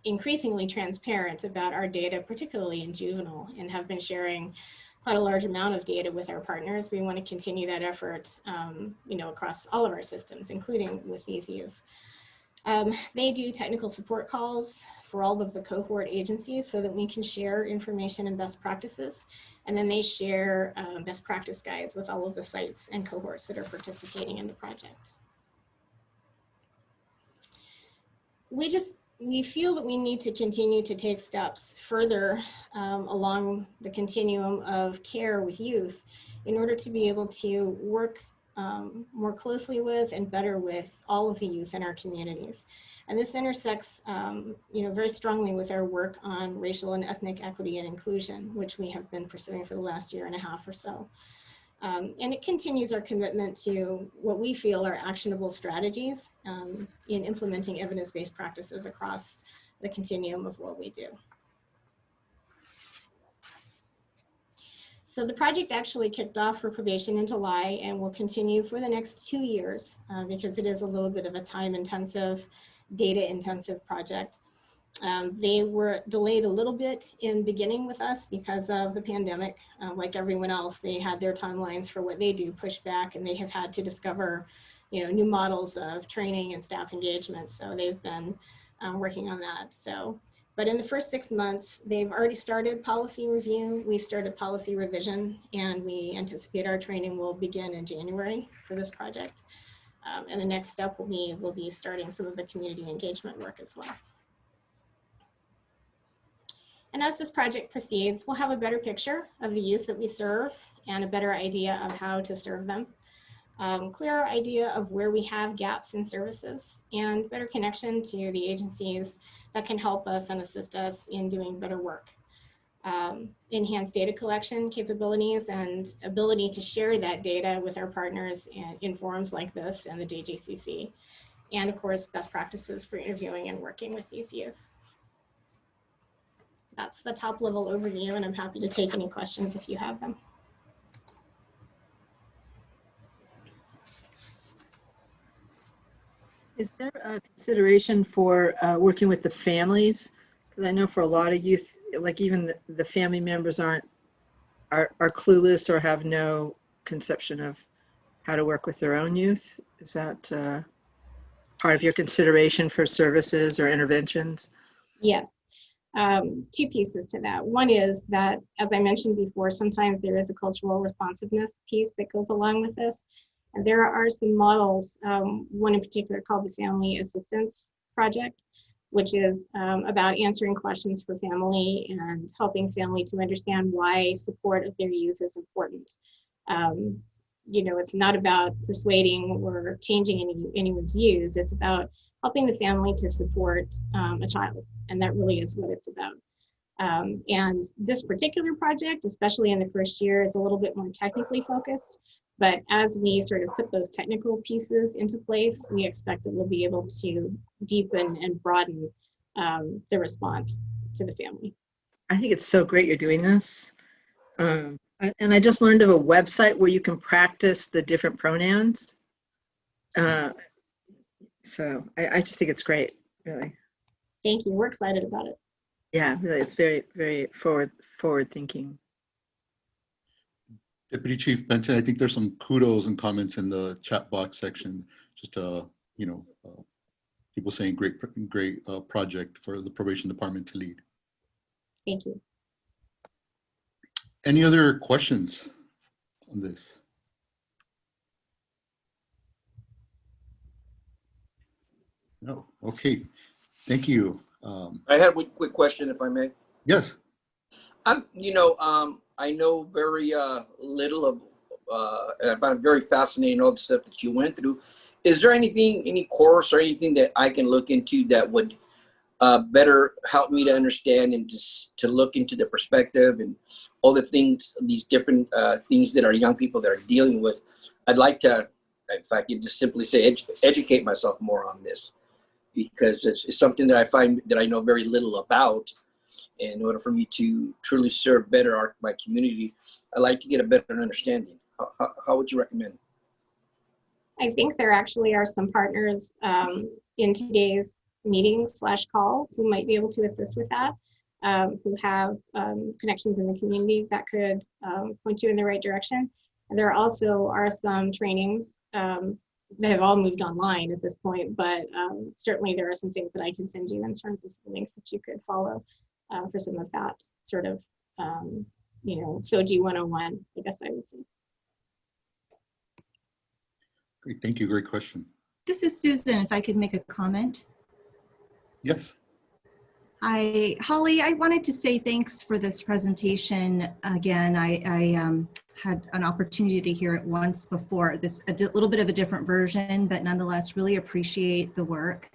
increasingly transparent about our data, particularly in juvenile, and have been sharing quite a large amount of data with our partners. We want to continue that effort you know, across all of our systems, including with these youth. They do technical support calls for all of the cohort agencies so that we can share information and best practices. And then they share best practice guides with all of the sites and cohorts that are participating in the project. We feel that we need to continue to take steps further along the continuum of care with youth in order to be able to work more closely with and better with all of the youth in our communities. And this intersects you know, very strongly with our work on racial and ethnic equity and inclusion, which we have been pursuing for the last year and a half or so. And it continues our commitment to what we feel are actionable strategies in implementing evidence-based practices across the continuum of what we do. So the project actually kicked off for probation in July and will continue for the next 2 years because it is a little bit of a time-intensive, data-intensive project. They were delayed a little bit in beginning with us because of the pandemic. Like everyone else, they had their timelines for what they do pushed back, and they have had to discover, new models of training and staff engagement. So they've been working on that. But in the first 6 months, they've already started policy review. We've started policy revision, and we anticipate our training will begin in January for this project. And the next step will be starting some of the community engagement work as well. And as this project proceeds, we'll have a better picture of the youth that we serve and a better idea of how to serve them. Clearer idea of where we have gaps in services, and better connection to the agencies that can help us and assist us in doing better work. Enhanced data collection capabilities and ability to share that data with our partners in forums like this and the JJCC. And of course, best practices for interviewing and working with these youth. That's the top level overview, and I'm happy to take any questions if you have them. Is there a consideration for working with the families? Because I know for a lot of youth, like even the family members are clueless or have no conception of how to work with their own youth. Is that part of your consideration for services or interventions? Yes. 2 pieces to that. One is that, as I mentioned before, sometimes there is a cultural responsiveness piece that goes along with this. And there are some models, one in particular called the Family Assistance Project, which is about answering questions for family and helping family to understand why support of their youth is important. It's not about persuading or changing anyone's views. It's about helping the family to support a child. And that really is what it's about. And this particular project, especially in the first year, is a little bit more technically focused. But as we sort of put those technical pieces into place, we expect that we'll be able to deepen and broaden the response to the family. I think it's so great you're doing this. And I just learned of a website where you can practice the different pronouns. So I just think it's great, really. Thank you. We're excited about it. Yeah, really, it's very, very forward thinking. Deputy Chief Benson, I think there's some kudos and comments in the chat box section. Just people saying great project for the probation department to lead. Thank you. Any other questions on this? No. Okay. Thank you. I have a quick question, if I may. Yes. I know very little of, and I find it very fascinating all the stuff that you went through. Is there any course or anything that I can look into that would better help me to understand and to look into the perspective and all the things, these different things that our young people that are dealing with? I'd like to, in fact, you just simply say educate myself more on this, because it's something that I find that I know very little about. In order for me to truly serve better my community, I'd like to get a better understanding. How would you recommend? I think there actually are some partners in today's meeting/call who might be able to assist with that, who have connections in the community that could point you in the right direction. And there also are some trainings that have all moved online at this point, but certainly there are some things that I can send you in terms of some links that you could follow for some of that sort of, SOGI 101, I guess I would say. Great, thank you, great question. This is Susan, if I could make a comment. Yes. Hi, Holly, I wanted to say thanks for this presentation. Again, I had an opportunity to hear it once before, a little bit of a different version, but nonetheless really appreciate the work.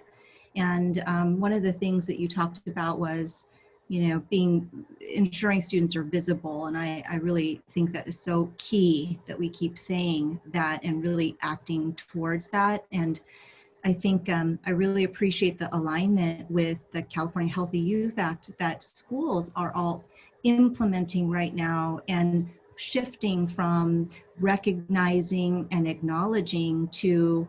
And one of the things that you talked about was, ensuring students are visible. And I really think that is so key that we keep saying that and really acting towards that. And I think I really appreciate the alignment with the California Healthy Youth Act that schools are all implementing right now and shifting from recognizing and acknowledging to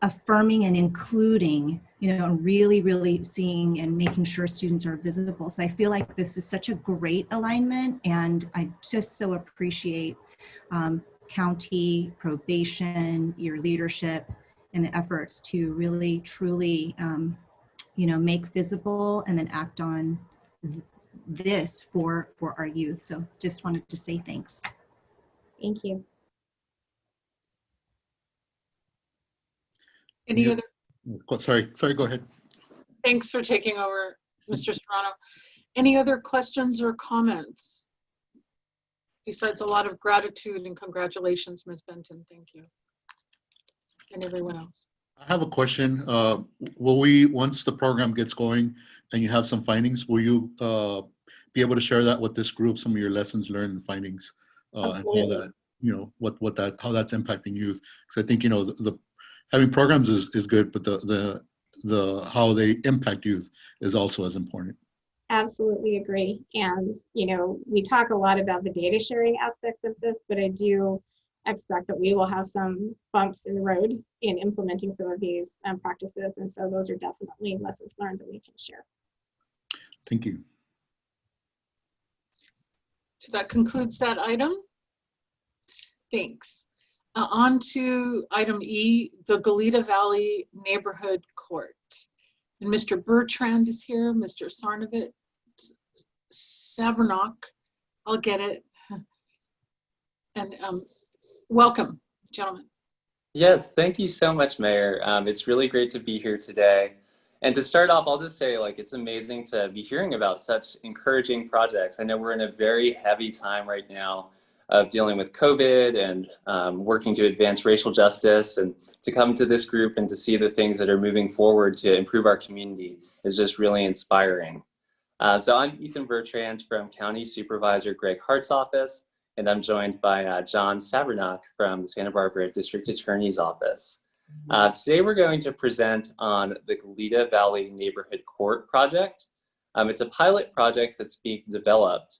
affirming and including, really seeing and making sure students are visible. So I feel like this is such a great alignment, and I just so appreciate county probation, your leadership, and the efforts to really, truly, make visible and then act on this for our youth. So just wanted to say thanks. Thank you. Any other? Sorry, go ahead. Thanks for taking over, Mr. Serrano. Any other questions or comments? Besides a lot of gratitude and congratulations, Ms. Benton. Thank you. And everyone else. I have a question. Will we, once the program gets going and you have some findings, will you be able to share that with this group, some of your lessons learned and findings, and how that, how that's impacting youth? Because I think, the having programs is good, but the how they impact youth is also as important. Absolutely agree. And, we talk a lot about the data sharing aspects of this, but I do expect that we will have some bumps in the road in implementing some of these practices. And so those are definitely lessons learned that we can share. Thank you. So that concludes that item. Thanks. On to item E, the Goleta Valley Neighborhood Court. And Mr. Bertrand is here, Mr. Savernock, I'll get it. And welcome, gentlemen. Yes, thank you so much, Mayor. It's really great to be here today. And to start off, I'll just say, it's amazing to be hearing about such encouraging projects. I know we're in a very heavy time right now of dealing with COVID and working to advance racial justice, and to come to this group and to see the things that are moving forward to improve our community is just really inspiring. So I'm Ethan Bertrand from County Supervisor Greg Hart's office, and I'm joined by John Savernock from the Santa Barbara District Attorney's Office. Today we're going to present on the Goleta Valley Neighborhood Court project. It's a pilot project that's being developed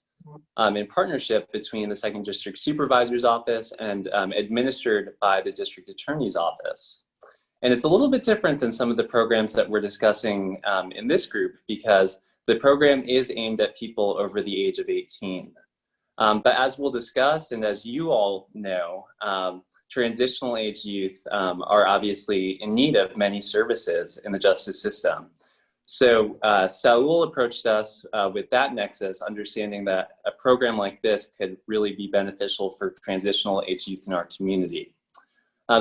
in partnership between the 2nd District Supervisor's Office and administered by the District Attorney's Office. And it's a little bit different than some of the programs that we're discussing in this group, because the program is aimed at people over the age of 18. But as we'll discuss, and as you all know, transitional age youth are obviously in need of many services in the justice system. So Saul approached us with that nexus, understanding that a program like this could really be beneficial for transitional age youth in our community.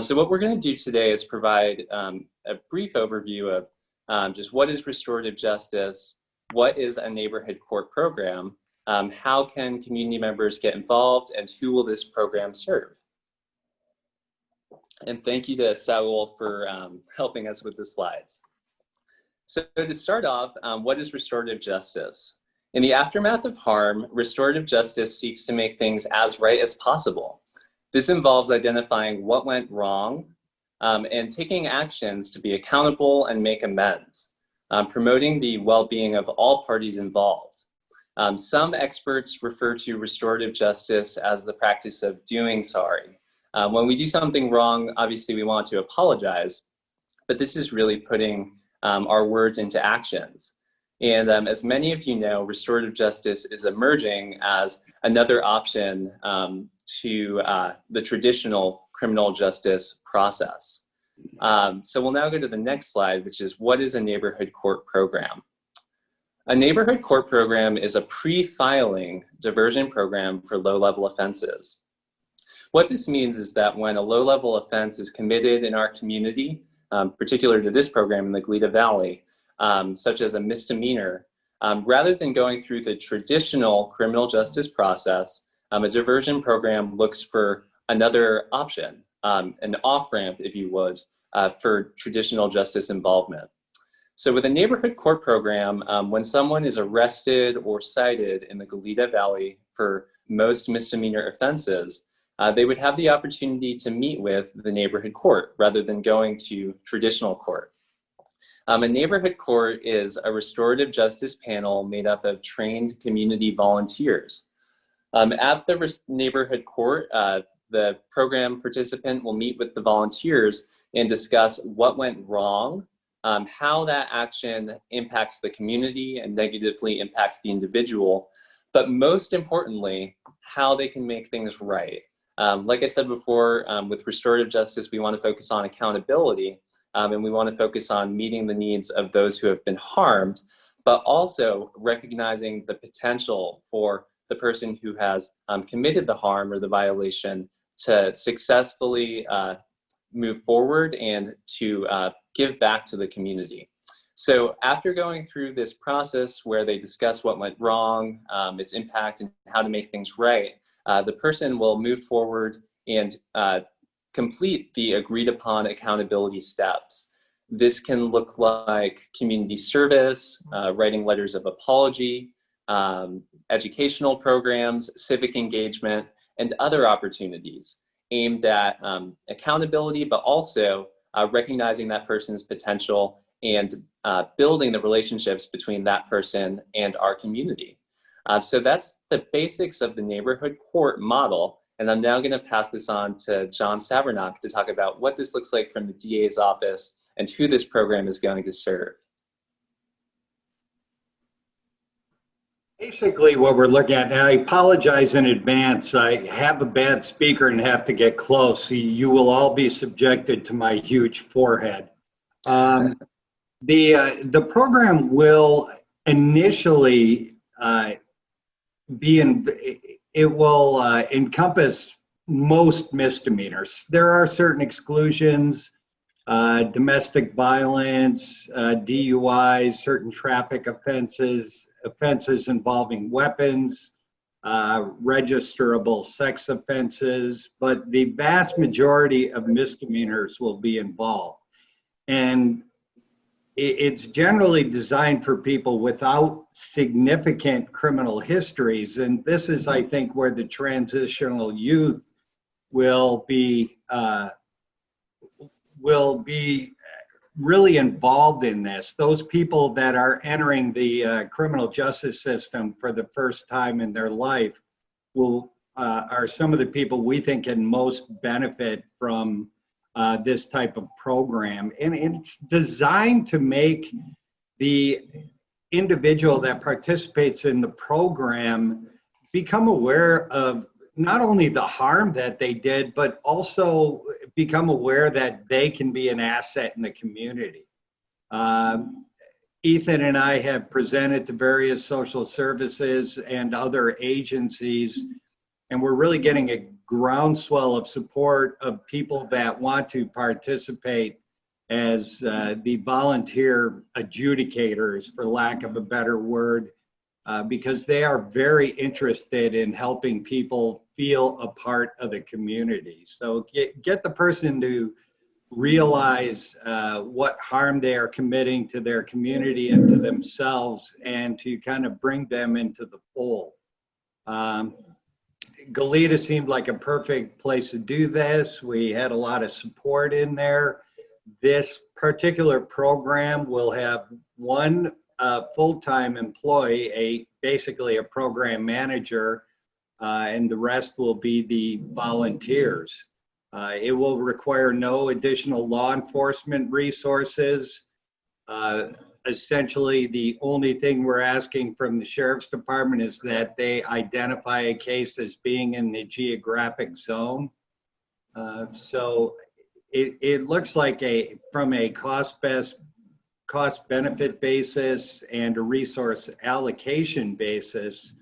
So what we're going to do today is provide a brief overview of just what is restorative justice, what is a neighborhood court program, how can community members get involved, and who will this program serve? And thank you to Saul for helping us with the slides. So to start off, what is restorative justice? In the aftermath of harm, restorative justice seeks to make things as right as possible. This involves identifying what went wrong and taking actions to be accountable and make amends, promoting the well-being of all parties involved. Some experts refer to restorative justice as the practice of doing sorry. When we do something wrong, obviously we want to apologize, but this is really putting our words into actions. And as many of you know, restorative justice is emerging as another option to the traditional criminal justice process. So we'll now go to the next slide, which is what is a neighborhood court program? A neighborhood court program is a pre-filing diversion program for low-level offenses. What this means is that when a low-level offense is committed in our community, particular to this program in the Goleta Valley, such as a misdemeanor, rather than going through the traditional criminal justice process, a diversion program looks for another option, an off-ramp, if you would, for traditional justice involvement. So with a neighborhood court program, when someone is arrested or cited in the Goleta Valley for most misdemeanor offenses, they would have the opportunity to meet with the neighborhood court rather than going to traditional court. A neighborhood court is a restorative justice panel made up of trained community volunteers. At the neighborhood court, the program participant will meet with the volunteers and discuss what went wrong, how that action impacts the community and negatively impacts the individual, but most importantly, how they can make things right. Like I said before, with restorative justice, we want to focus on accountability, and we want to focus on meeting the needs of those who have been harmed, but also recognizing the potential for the person who has committed the harm or the violation to successfully move forward and to give back to the community. So after going through this process where they discuss what went wrong, its impact, and how to make things right, the person will move forward and complete the agreed upon accountability steps. This can look like community service, writing letters of apology, educational programs, civic engagement, and other opportunities aimed at accountability, but also recognizing that person's potential and building the relationships between that person and our community. So that's the basics of the neighborhood court model. And I'm now going to pass this on to John Savernock to talk about what this looks like from the DA's office and who this program is going to serve. Basically what we're looking at, and I apologize in advance, I have a bad speaker and have to get close. So you will all be subjected to my huge forehead. The program will initially it will encompass most misdemeanors. There are certain exclusions, domestic violence, DUIs, certain traffic offenses, offenses involving weapons, registerable sex offenses, but the vast majority of misdemeanors will be involved. And it's generally designed for people without significant criminal histories. And this is, I think, where the transitional youth will be really involved in this. Those people that are entering the criminal justice system for the first time in their life are some of the people we think can most benefit from this type of program. And it's designed to make the individual that participates in the program become aware of not only the harm that they did, but also become aware that they can be an asset in the community. Ethan and I have presented to various social services and other agencies, and we're really getting a groundswell of support of people that want to participate as the volunteer adjudicators, for lack of a better word, because they are very interested in helping people feel a part of the community. So get the person to realize what harm they are committing to their community and to themselves, and to kind of bring them into the fold. Goleta seemed like a perfect place to do this. We had a lot of support in there. This particular program will have one full-time employee, basically a program manager, and the rest will be the volunteers. It will require no additional law enforcement resources. Essentially, the only thing we're asking from the Sheriff's Department is that they identify a case as being in the geographic zone. So it looks like from a cost-benefit basis and a resource allocation basis,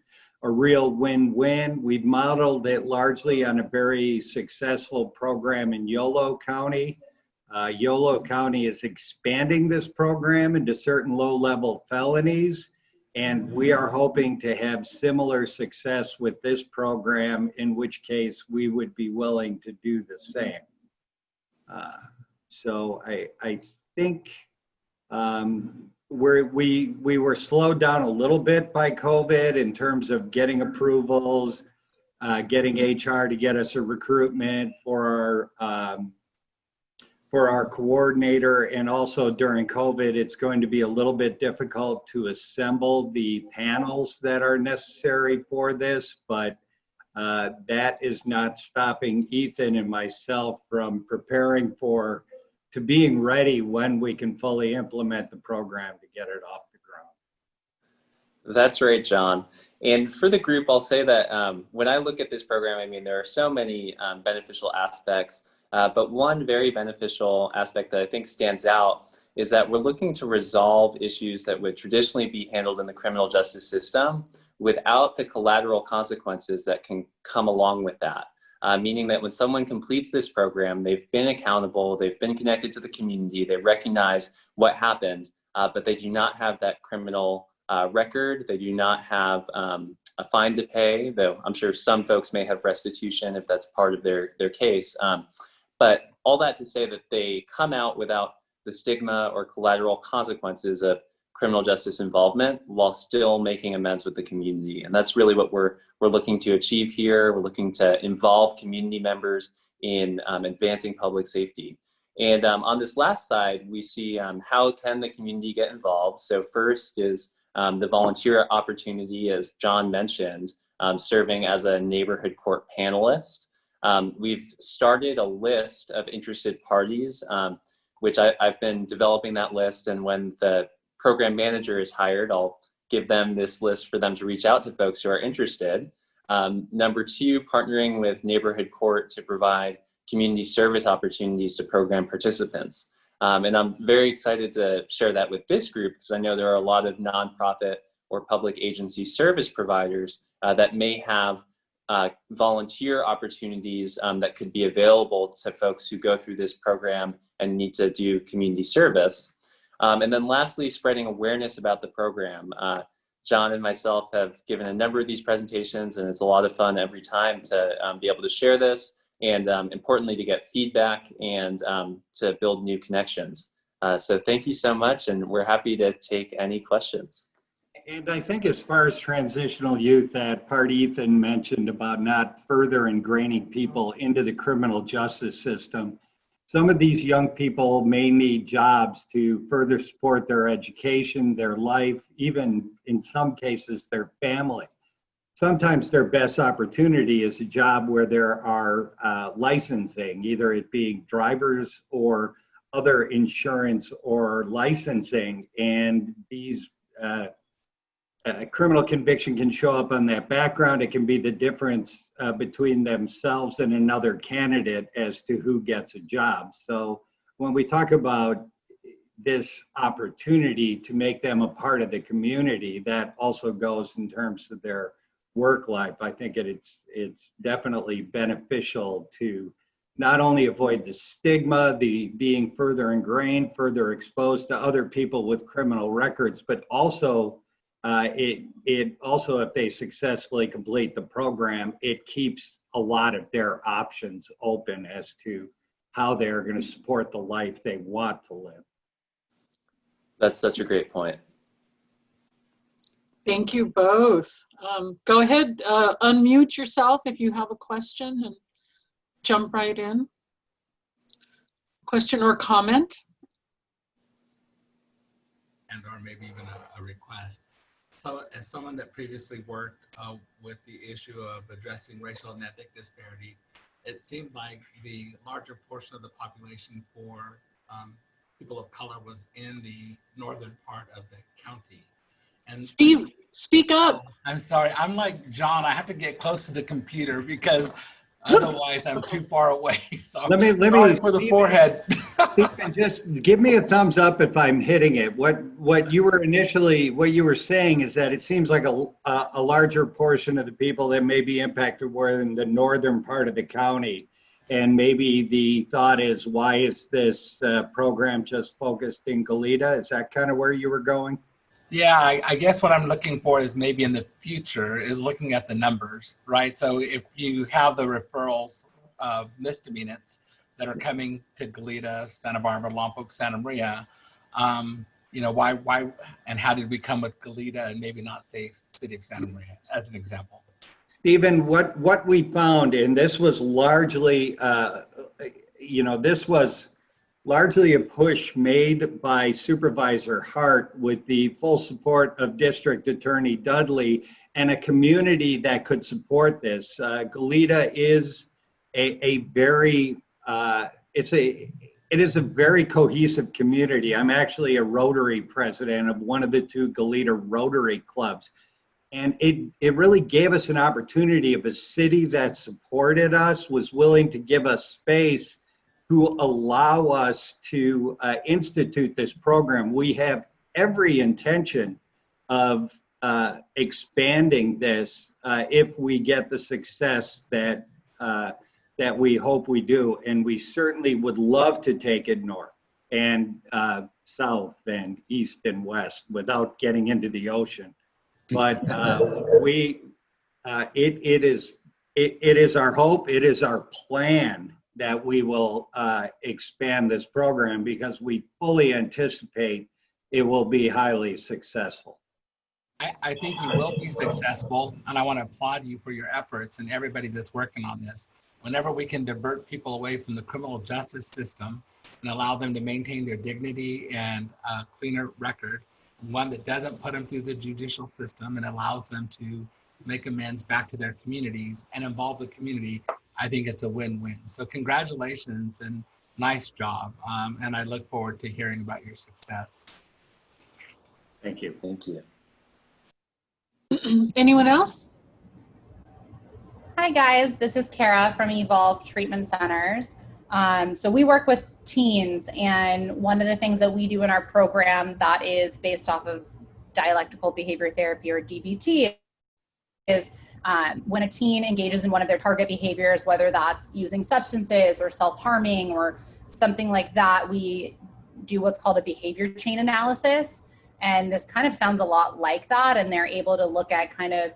a real win-win. We've modeled it largely on a very successful program in Yolo County. Yolo County is expanding this program into certain low-level felonies, and we are hoping to have similar success with this program, in which case we would be willing to do the same. So I think We were slowed down a little bit by COVID in terms of getting approvals, getting HR to get us a recruitment for our coordinator, and also during COVID, it's going to be a little bit difficult to assemble the panels that are necessary for this, but that is not stopping Ethan and myself from preparing to being ready when we can fully implement the program to get it off the ground. That's right, John. And for the group, I'll say that when I look at this program, I mean, there are so many beneficial aspects, but one very beneficial aspect that I think stands out is that we're looking to resolve issues that would traditionally be handled in the criminal justice system without the collateral consequences that can come along with that. Meaning that when someone completes this program, they've been accountable, they've been connected to the community, they recognize what happened, but they do not have that criminal record, they do not have a fine to pay, though I'm sure some folks may have restitution if that's part of their case. But all that to say that they come out without the stigma or collateral consequences of criminal justice involvement while still making amends with the community. And that's really what we're looking to achieve here. We're looking to involve community members in advancing public safety. And on this last side, we see how can the community get involved. So first is the volunteer opportunity, as John mentioned, serving as a neighborhood court panelist. We've started a list of interested parties, which I've been developing that list, and when the program manager is hired, I'll give them this list for them to reach out to folks who are interested. Number two, partnering with Neighborhood Court to provide community service opportunities to program participants. And I'm very excited to share that with this group because I know there are a lot of nonprofit or public agency service providers that may have volunteer opportunities that could be available to folks who go through this program and need to do community service. And then lastly, spreading awareness about the program. John and myself have given a number of these presentations, and it's a lot of fun every time to be able to share this and importantly to get feedback and to build new connections. So thank you so much, and we're happy to take any questions. And I think as far as transitional youth, that part Ethan mentioned about not further ingraining people into the criminal justice system, some of these young people may need jobs to further support their education, their life, even in some cases, their family. Sometimes their best opportunity is a job where there are licensing, either it being drivers or other insurance or licensing, and these a criminal conviction can show up on that background. It can be the difference between themselves and another candidate as to who gets a job. So when we talk about this opportunity to make them a part of the community, that also goes in terms of their work life. I think it's definitely beneficial to not only avoid the stigma, the being further ingrained, further exposed to other people with criminal records, but also it also, if they successfully complete the program, it keeps a lot of their options open as to how they're going to support the life they want to live. That's such a great point. Thank you both. Go ahead, unmute yourself if you have a question and jump right in. Question or comment? And or maybe even a request. So as someone that previously worked with the issue of addressing racial and ethnic disparity, it seemed like the larger portion of the population for people of color was in the northern part of the county. And Steve, speak up. I'm sorry, I'm like John, I have to get close to the computer because otherwise I'm too far away. So let me for the forehead. Stephen, just give me a thumbs up if I'm hitting it. What you were saying is that it seems like a larger portion of the people that may be impacted were in the northern part of the county. And maybe the thought is, why is this program just focused in Goleta? Is that kind of where you were going? Yeah, I guess what I'm looking for is maybe in the future is looking at the numbers, right? So if you have the referrals of misdemeanors that are coming to Goleta, Santa Barbara, Lompoc, Santa Maria, you know, why, and how did we come with Goleta and maybe not say City of Santa Maria as an example? Stephen, what we found, and this was largely, this was largely a push made by Supervisor Hart with the full support of District Attorney Dudley and a community that could support this. Goleta is it is a very cohesive community. I'm actually a Rotary president of one of the 2 Goleta Rotary clubs. And it really gave us an opportunity of a city that supported us, was willing to give us space to allow us to institute this program. We have every intention of expanding this if we get the success that we hope we do. And we certainly would love to take it north and south and east and west without getting into the ocean. But it is our hope, it is our plan that we will expand this program because we fully anticipate it will be highly successful. I think you will be successful, and I want to applaud you for your efforts and everybody that's working on this. Whenever we can divert people away from the criminal justice system and allow them to maintain their dignity and a cleaner record, one that doesn't put them through the judicial system and allows them to make amends back to their communities and involve the community, I think it's a win-win. So congratulations and nice job. And I look forward to hearing about your success. Thank you. Thank you. Anyone else? Hi guys, this is Kara from Evolve Treatment Centers. So we work with teens, and one of the things that we do in our program that is based off of dialectical behavior therapy, or DBT, is when a teen engages in one of their target behaviors, whether that's using substances or self-harming or something like that, we do what's called a behavior chain analysis. And this kind of sounds a lot like that, and they're able to look at kind of,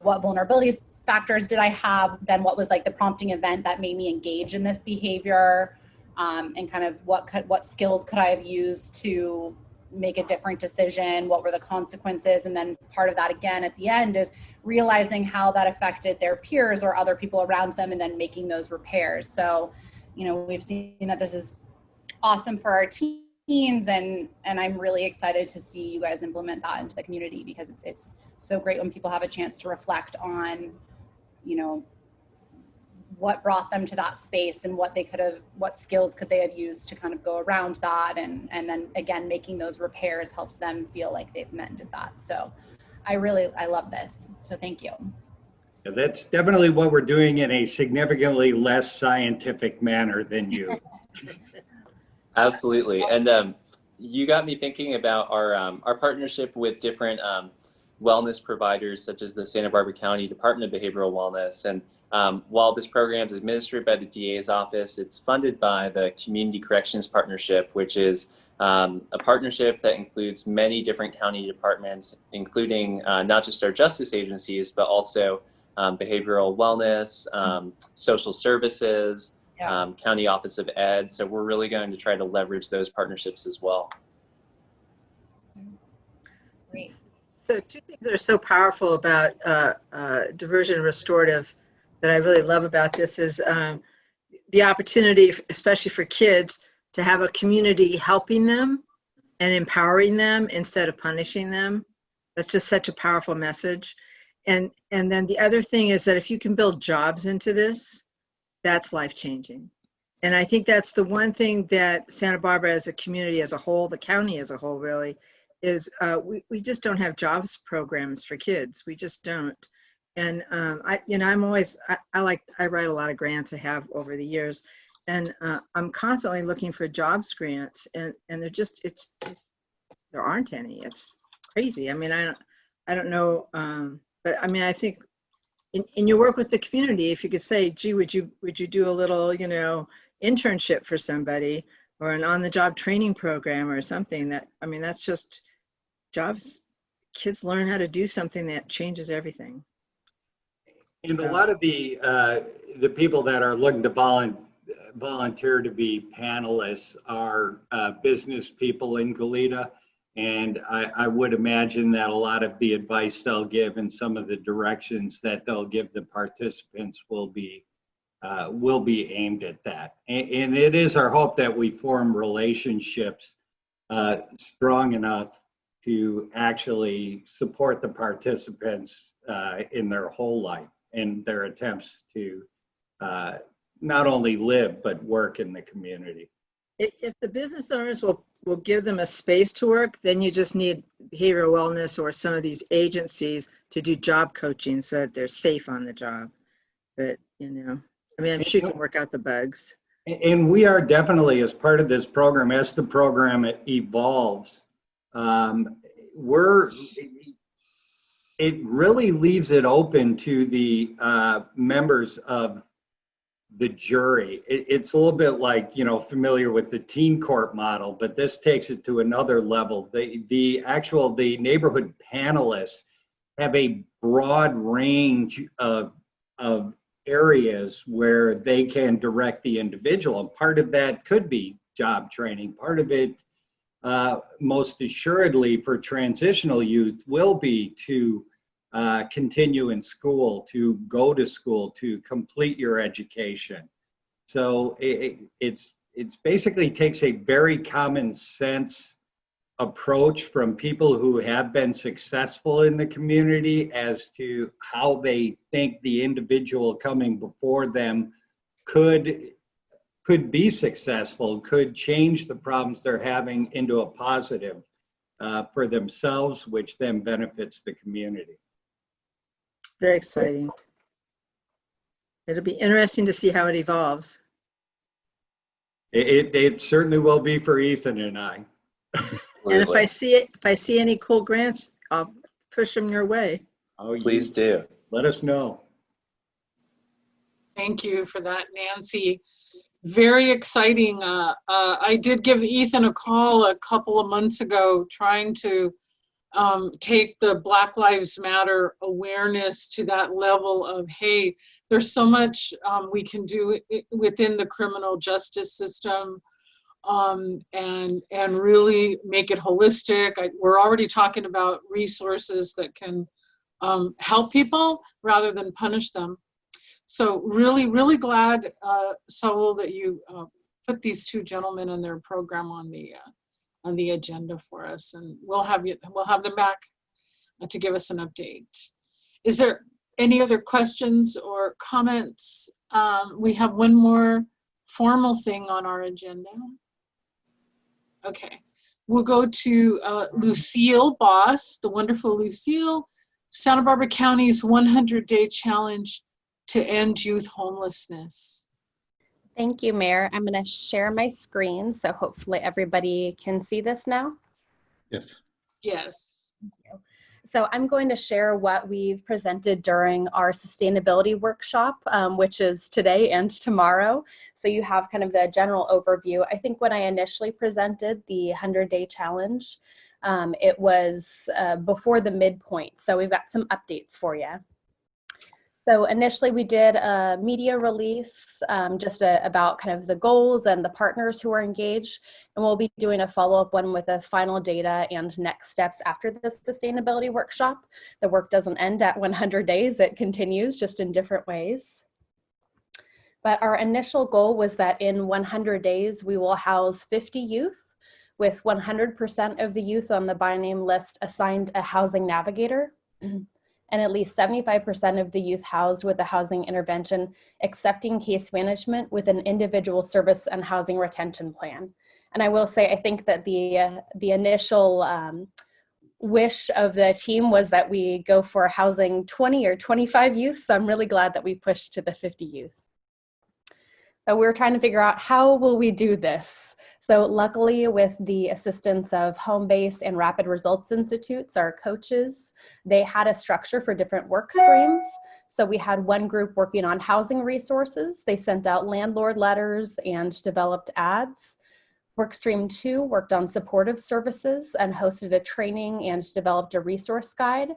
what vulnerabilities factors did I have, then what was like the prompting event that made me engage in this behavior, and kind of what skills could I have used to make a different decision, what were the consequences, and then part of that again at the end is realizing how that affected their peers or other people around them, and then making those repairs. So, we've seen that this is awesome for our teens, and I'm really excited to see you guys implement that into the community, because it's so great when people have a chance to reflect on, what brought them to that space and what skills could they have used to kind of go around that, and then again making those repairs helps them feel like they've mended that. So I love this, so thank you. Yeah, that's definitely what we're doing in a significantly less scientific manner than you. Absolutely. And you got me thinking about our partnership with different wellness providers, such as the Santa Barbara County Department of Behavioral Wellness. And while this program is administered by the DA's office, it's funded by the Community Corrections Partnership, which is a partnership that includes many different county departments, including not just our justice agencies, but also behavioral wellness, social services, County Office of Ed. So we're really going to try to leverage those partnerships as well. Great. So 2 things that are so powerful about diversion and restorative that I really love about this is the opportunity, especially for kids, to have a community helping them and empowering them instead of punishing them. That's just such a powerful message. And then the other thing is that if you can build jobs into this, that's life-changing. And I think that's the one thing that Santa Barbara as a community as a whole, the county as a whole really, is we just don't have jobs programs for kids. We just don't. And I write a lot of grants I have over the years, and I'm constantly looking for jobs grants, and they're just, there aren't any. It's crazy. I mean, I don't know, but I mean, I think in your work with the community, if you could say, gee, would you do a little, internship for somebody, or an on-the-job training program or something that, I mean, that's just jobs. Kids learn how to do something that changes everything. And a lot of the people that are looking to volunteer to be panelists are business people in Goleta. And I would imagine that a lot of the advice they'll give and some of the directions that they'll give the participants will be aimed at that. And it is our hope that we form relationships strong enough to actually support the participants in their whole life and their attempts to not only live but work in the community. If the business owners will give them a space to work, then you just need behavioral wellness or some of these agencies to do job coaching so that they're safe on the job. But, you know, I mean, I'm sure you can work out the bugs. And we are definitely, as part of this program, as the program evolves, it really leaves it open to the members of the jury. It's a little bit like, you know, familiar with the teen court model, but this takes it to another level. The neighborhood panelists have a broad range of areas where they can direct the individual. And part of that could be job training. Part of it, most assuredly for transitional youth, will be to continue in school, to go to school, to complete your education. So it's basically takes a very common sense approach from people who have been successful in the community as to how they think the individual coming before them could be successful, could change the problems they're having into a positive for themselves, which then benefits the community. Very exciting. It'll be interesting to see how it evolves. It certainly will be for Ethan and I. And if I see any cool grants, I'll push them your way. Oh, please do. Let us know. Thank you for that, Nancy. Very exciting. I did give Ethan a call a couple of months ago trying to take the Black Lives Matter awareness to that level of, hey, there's so much we can do within the criminal justice system, and really make it holistic. We're already talking about resources that can help people rather than punish them. So really, really glad, Saul, that you put these two gentlemen and their program on the agenda for us, and we'll have them back to give us an update. Is there any other questions or comments? We have one more formal thing on our agenda. Okay, we'll go to Lucille Boss, the wonderful Lucille, Santa Barbara County's 100-day challenge to end youth homelessness. Thank you, Mayor. I'm going to share my screen, so hopefully everybody can see this now. Yes. Yes. Thank you. So I'm going to share what we've presented during our sustainability workshop, which is today and tomorrow. So you have kind of the general overview. I think when I initially presented the 100-day challenge, it was before the midpoint. So we've got some updates for you. So initially we did a media release just about kind of the goals and the partners who are engaged, and we'll be doing a follow-up one with the final data and next steps after the sustainability workshop. The work doesn't end at 100 days, it continues just in different ways. But our initial goal was that in 100 days we will house 50 youth, with 100% of the youth on the by name list assigned a housing navigator. And at least 75% of the youth housed with a housing intervention accepting case management with an individual service and housing retention plan. And I will say, I think that the initial wish of the team was that we go for housing 20 or 25 youth. So I'm really glad that we pushed to the 50 youth. So we're trying to figure out how will we do this. So luckily, with the assistance of Homebase and Rapid Results Institutes, our coaches, they had a structure for different work streams. So we had one group working on housing resources. They sent out landlord letters and developed ads. Workstream 2 worked on supportive services and hosted a training and developed a resource guide.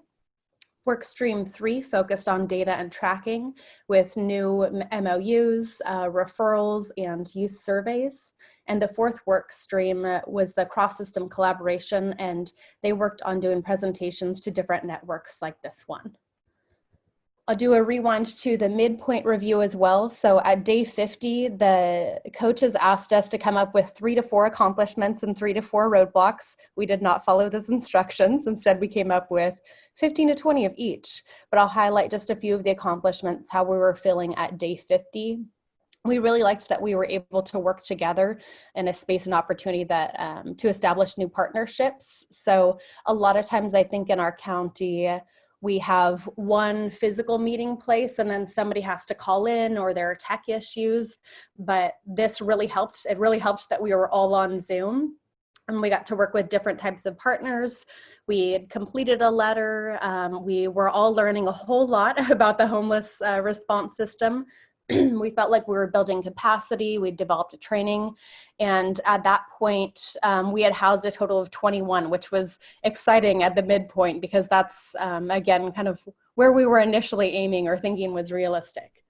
Workstream 3 focused on data and tracking with new MOUs, referrals, and youth surveys. And the fourth workstream was the cross-system collaboration, and they worked on doing presentations to different networks like this one. I'll do a rewind to the midpoint review as well. So at day 50, the coaches asked us to come up with 3 to 4 accomplishments and 3 to 4 roadblocks. We did not follow those instructions. Instead, we came up with 15 to 20 of each. But I'll highlight just a few of the accomplishments, how we were feeling at day 50. We really liked that we were able to work together in a space and opportunity that to establish new partnerships. So a lot of times I think in our county, we have one physical meeting place and then somebody has to call in or there are tech issues, but this really helped. It really helped that we were all on Zoom and we got to work with different types of partners. We had completed a letter. We were all learning a whole lot about the homeless response system. We felt like we were building capacity. We developed a training. And at that point, we had housed a total of 21, which was exciting at the midpoint because that's, again, kind of where we were initially aiming or thinking was realistic.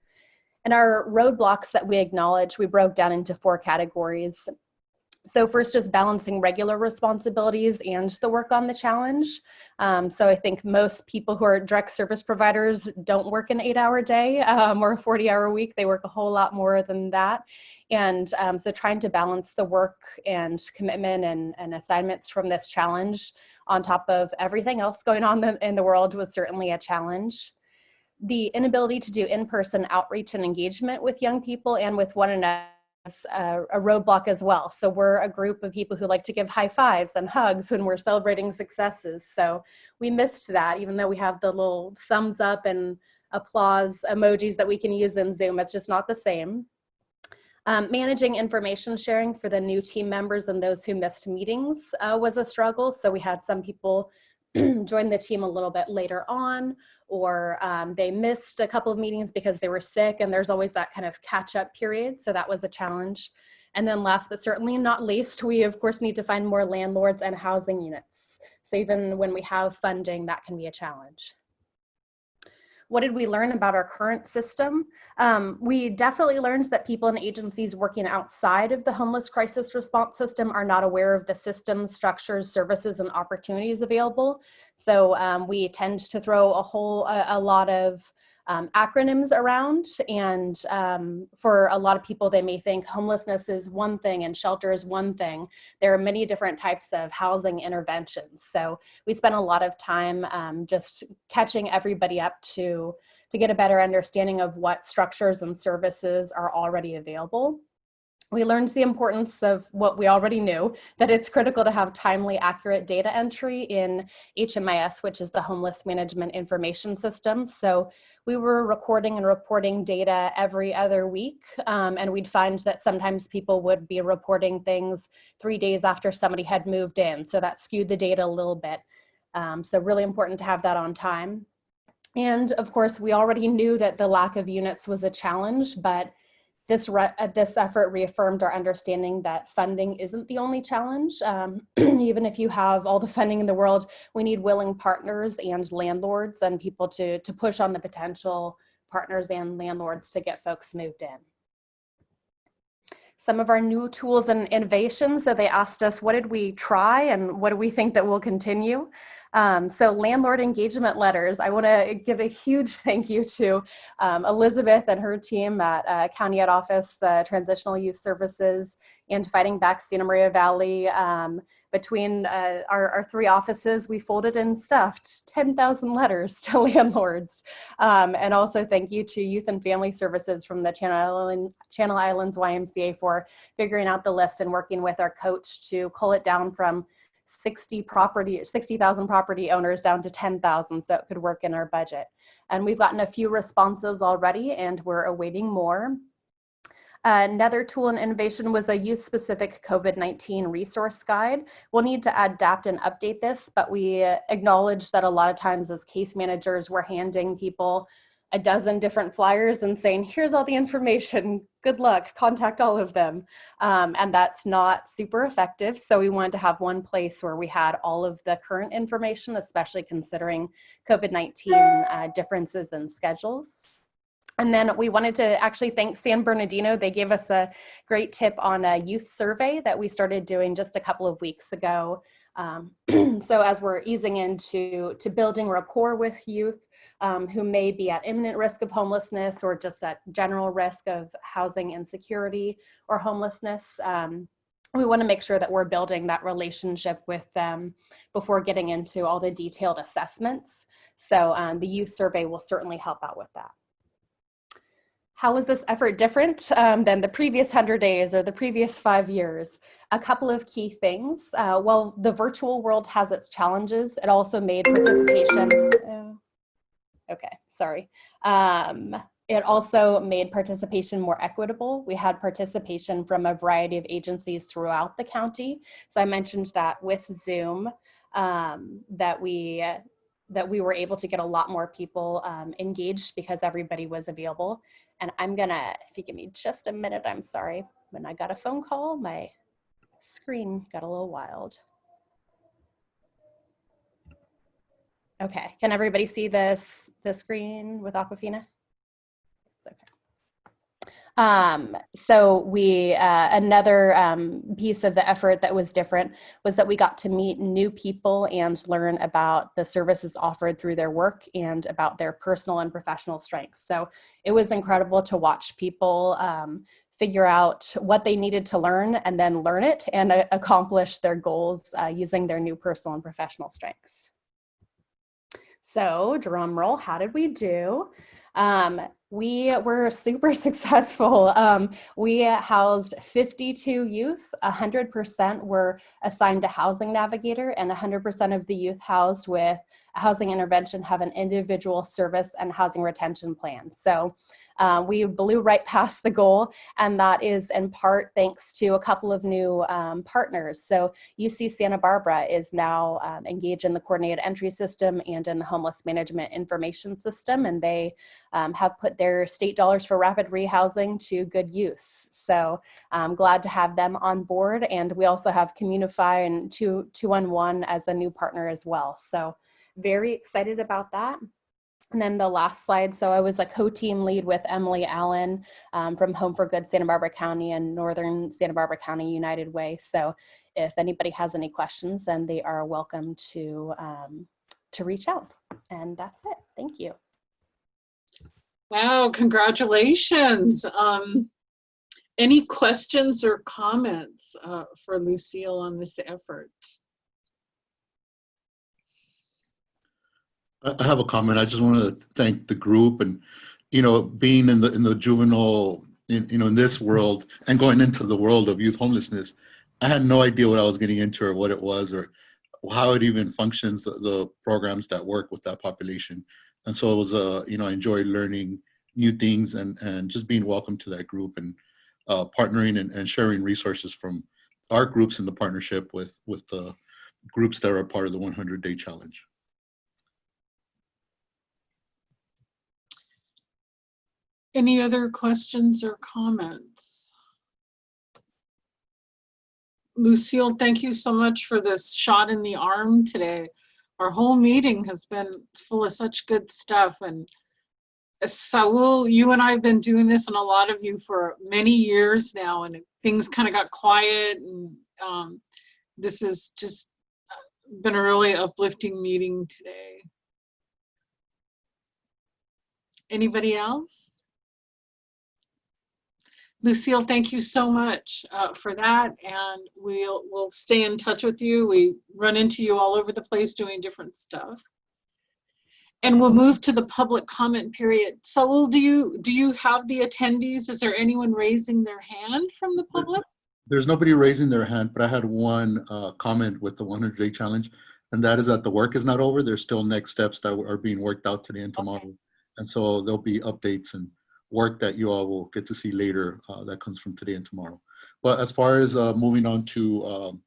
And our roadblocks that we acknowledged, we broke down into 4 categories. So first, just balancing regular responsibilities and the work on the challenge. So I think most people who are direct service providers don't work an 8-hour day or a 40-hour week. They work a whole lot more than that. And so trying to balance the work and commitment and assignments from this challenge on top of everything else going on in the world was certainly a challenge. The inability to do in-person outreach and engagement with young people and with one another a roadblock as well. So we're a group of people who like to give high fives and hugs when we're celebrating successes. So we missed that, even though we have the little thumbs up and applause emojis that we can use in Zoom. It's just not the same. Managing information sharing for the new team members and those who missed meetings was a struggle. So we had some people join the team a little bit later on, or they missed a couple of meetings because they were sick, and there's always that kind of catch-up period, so that was a challenge. And then last but certainly not least, we of course need to find more landlords and housing units. So even when we have funding, that can be a challenge. What did we learn about our current system? We definitely learned that people and agencies working outside of the homeless crisis response system are not aware of the system, structures, services, and opportunities available. So we tend to throw a lot of acronyms around, and for a lot of people, they may think homelessness is one thing and shelter is one thing. There are many different types of housing interventions. So we spent a lot of time just catching everybody up to get a better understanding of what structures and services are already available. We learned the importance of what we already knew, that it's critical to have timely, accurate data entry in HMIS, which is the Homeless Management Information System. So we were recording and reporting data every other week, and we'd find that sometimes people would be reporting things 3 days after somebody had moved in. So that skewed the data a little bit. So really important to have that on time. And of course, we already knew that the lack of units was a challenge, but this effort reaffirmed our understanding that funding isn't the only challenge. Even if you have all the funding in the world, we need willing partners and landlords and people to push on the potential partners and landlords to get folks moved in. Some of our new tools and innovations, so they asked us, what did we try and what do we think that will continue? So landlord engagement letters, I want to give a huge thank you to Elizabeth and her team at County Ed Office, the Transitional Youth Services, and Fighting Back Santa Maria Valley. Between our 3 offices, we folded and stuffed 10,000 letters to landlords. And also thank you to Youth and Family Services from the Channel Islands YMCA for figuring out the list and working with our coach to cull it down from 60,000 property owners down to 10,000 so it could work in our budget. And we've gotten a few responses already and we're awaiting more. Another tool and innovation was a youth-specific COVID-19 resource guide. We'll need to adapt and update this, but we acknowledge that a lot of times as case managers, we're handing people a dozen different flyers and saying, here's all the information, good luck, contact all of them. And that's not super effective. So we wanted to have one place where we had all of the current information, especially considering COVID-19 differences in schedules. And then we wanted to actually thank San Bernardino. They gave us a great tip on a youth survey that we started doing just a couple of weeks ago. So as we're easing into building rapport with youth who may be at imminent risk of homelessness or just at general risk of housing insecurity or homelessness, we want to make sure that we're building that relationship with them before getting into all the detailed assessments. So the youth survey will certainly help out with that. How was this effort different than the previous 100 days or the previous 5 years? A couple of key things. Well, the virtual world has its challenges. It also made participation, it also made participation more equitable. We had participation from a variety of agencies throughout the county. So I mentioned that with Zoom, that we were able to get a lot more people engaged because everybody was available. And I'm gonna, if you give me just a minute, I'm sorry. When I got a phone call, my screen got a little wild. Okay, can everybody see the screen with Aquafina? So we, another piece of the effort that was different was that we got to meet new people and learn about the services offered through their work and about their personal and professional strengths. So it was incredible to watch people figure out what they needed to learn and then learn it and accomplish their goals using their new personal and professional strengths. So drum roll, how did we do? We were super successful. We housed 52 youth, 100% were assigned to Housing Navigator, and 100% of the youth housed with a housing intervention have an individual service and housing retention plan. So we blew right past the goal, and that is in part thanks to a couple of new partners. So UC Santa Barbara is now engaged in the coordinated entry system and in the homeless management information system, and they have put their state dollars for rapid rehousing to good use. So I'm glad to have them on board, and we also have Communify and 211 as a new partner as well. So very excited about that. And then the last slide, so I was a co-team lead with Emily Allen from Home for Good Santa Barbara County and Northern Santa Barbara County United Way. So if anybody has any questions, then they are welcome to reach out. And that's it. Thank you. Wow, congratulations. Any questions or comments for Lucille on this effort? I have a comment. I just want to thank the group, and being in the juvenile, in this world and going into the world of youth homelessness, I had no idea what I was getting into or what it was or how it even functions, the programs that work with that population. And so it was I enjoyed learning new things and just being welcome to that group and partnering and sharing resources from our groups in the partnership with the groups that are part of the 100-day challenge. Any other questions or comments? Lucille, thank you so much for this shot in the arm today. Our whole meeting has been full of such good stuff. And Saul, you and I have been doing this, and a lot of you, for many years now, and things kind of got quiet. And this has just been a really uplifting meeting today. Anybody else? Lucille, thank you so much for that, and we'll stay in touch with you. We run into you all over the place doing different stuff. And we'll move to the public comment period. Saul, do you have the attendees? Is there anyone raising their hand from the public? There's nobody raising their hand, but I had one comment with the 100-day challenge, and that is that the work is not over. There's still next steps that are being worked out today and tomorrow. Okay. And so there'll be updates and work that you all will get to see later that comes from today and tomorrow. But as far as moving on to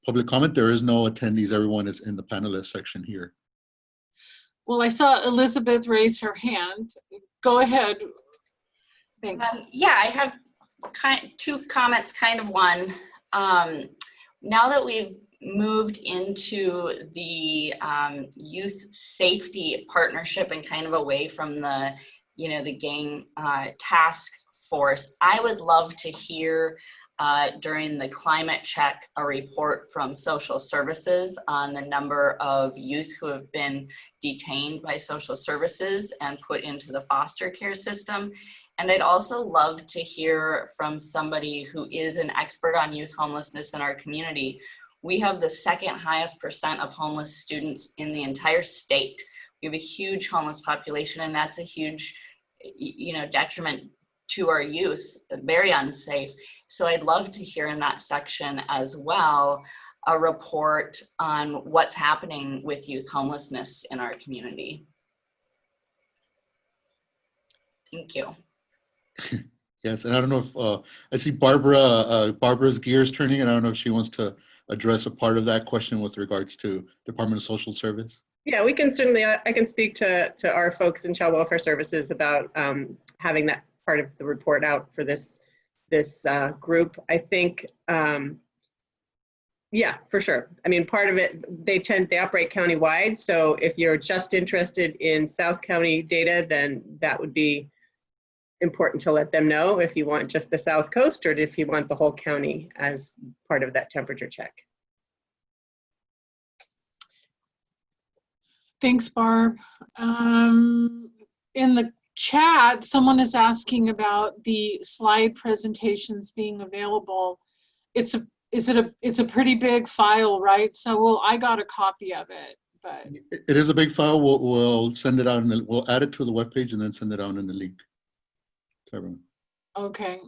public comment, there is no attendees. Everyone is in the panelist section here. Well, I saw Elizabeth raise her hand. Go ahead. Thanks. Yeah, I have two comments, kind of one. Now that we've moved into the youth safety partnership and kind of away from the, the gang task force, I would love to hear during the climate check a report from social services on the number of youth who have been detained by social services and put into the foster care system. And I'd also love to hear from somebody who is an expert on youth homelessness in our community. We have the second highest % of homeless students in the entire state. We have a huge homeless population, and that's a huge, detriment to our youth, very unsafe. So I'd love to hear in that section as well a report on what's happening with youth homelessness in our community. Thank you. Yes, and I don't know if I see Barbara's gears turning, and I don't know if she wants to address a part of that question with regards to Department of Social Service. Yeah, we can certainly, I can speak to our folks in Child Welfare Services about having that part of the report out for this group. I think, yeah, for sure. I mean, part of it, they operate countywide. So if you're just interested in South County data, then that would be important to let them know if you want just the South Coast or if you want the whole county as part of that temperature check. Thanks, Barb. In the chat, someone is asking about the slide presentations being available. It's a pretty big file, right? So I got a copy of it, but it is a big file. We'll send it out and we'll add it to the webpage and then send it out in the link to everyone. Okay.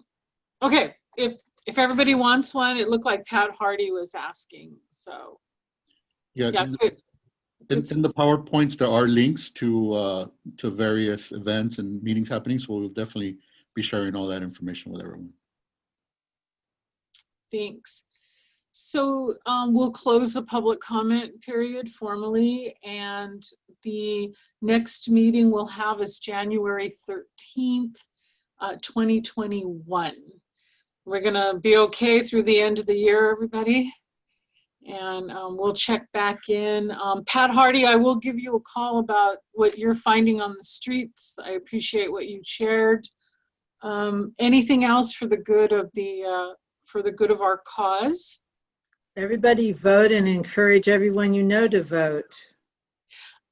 If everybody wants one, it looked like Pat Hardy was asking. So yeah. In the PowerPoints, there are links to various events and meetings happening, so we'll definitely be sharing all that information with everyone. Thanks. So we'll close the public comment period formally, and the next meeting we'll have is January 13th, 2021. We're gonna be okay through the end of the year, everybody? And we'll check back in. Pat Hardy, I will give you a call about what you're finding on the streets. I appreciate what you shared. Anything else for the good of our cause? Everybody vote and encourage everyone you know to vote.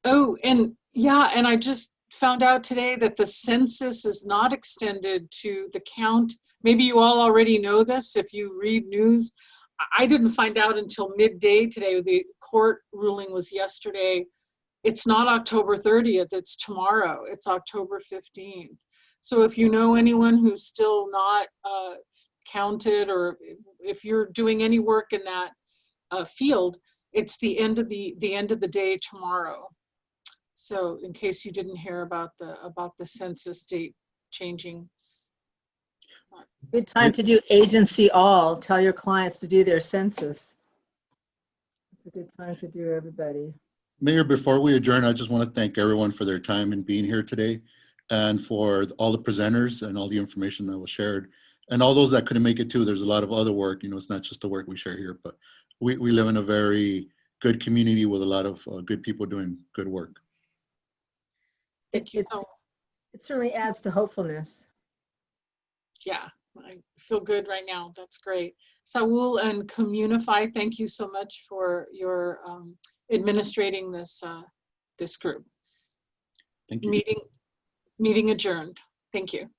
Oh, and yeah, and I just found out today that the census is not extended to the count. Maybe you all already know this if you read news. I didn't find out until midday today. The court ruling was yesterday. It's not October 30th, it's tomorrow. It's October 15th. So if you know anyone who's still not counted, or if you're doing any work in that field, it's the end of the day tomorrow. So in case you didn't hear about the census date changing. Good time to do agency all. Tell your clients to do their census. It's a good time to do, everybody. Mayor, before we adjourn, I just want to thank everyone for their time and being here today, and for all the presenters and all the information that was shared, and all those that couldn't make it too. There's a lot of other work. It's not just the work we share here, but we live in a very good community with a lot of good people doing good work. It certainly adds to hopefulness. Yeah, I feel good right now. That's great. Saul and Communify, thank you so much for your administrating this group. Thank you. Meeting adjourned. Thank you.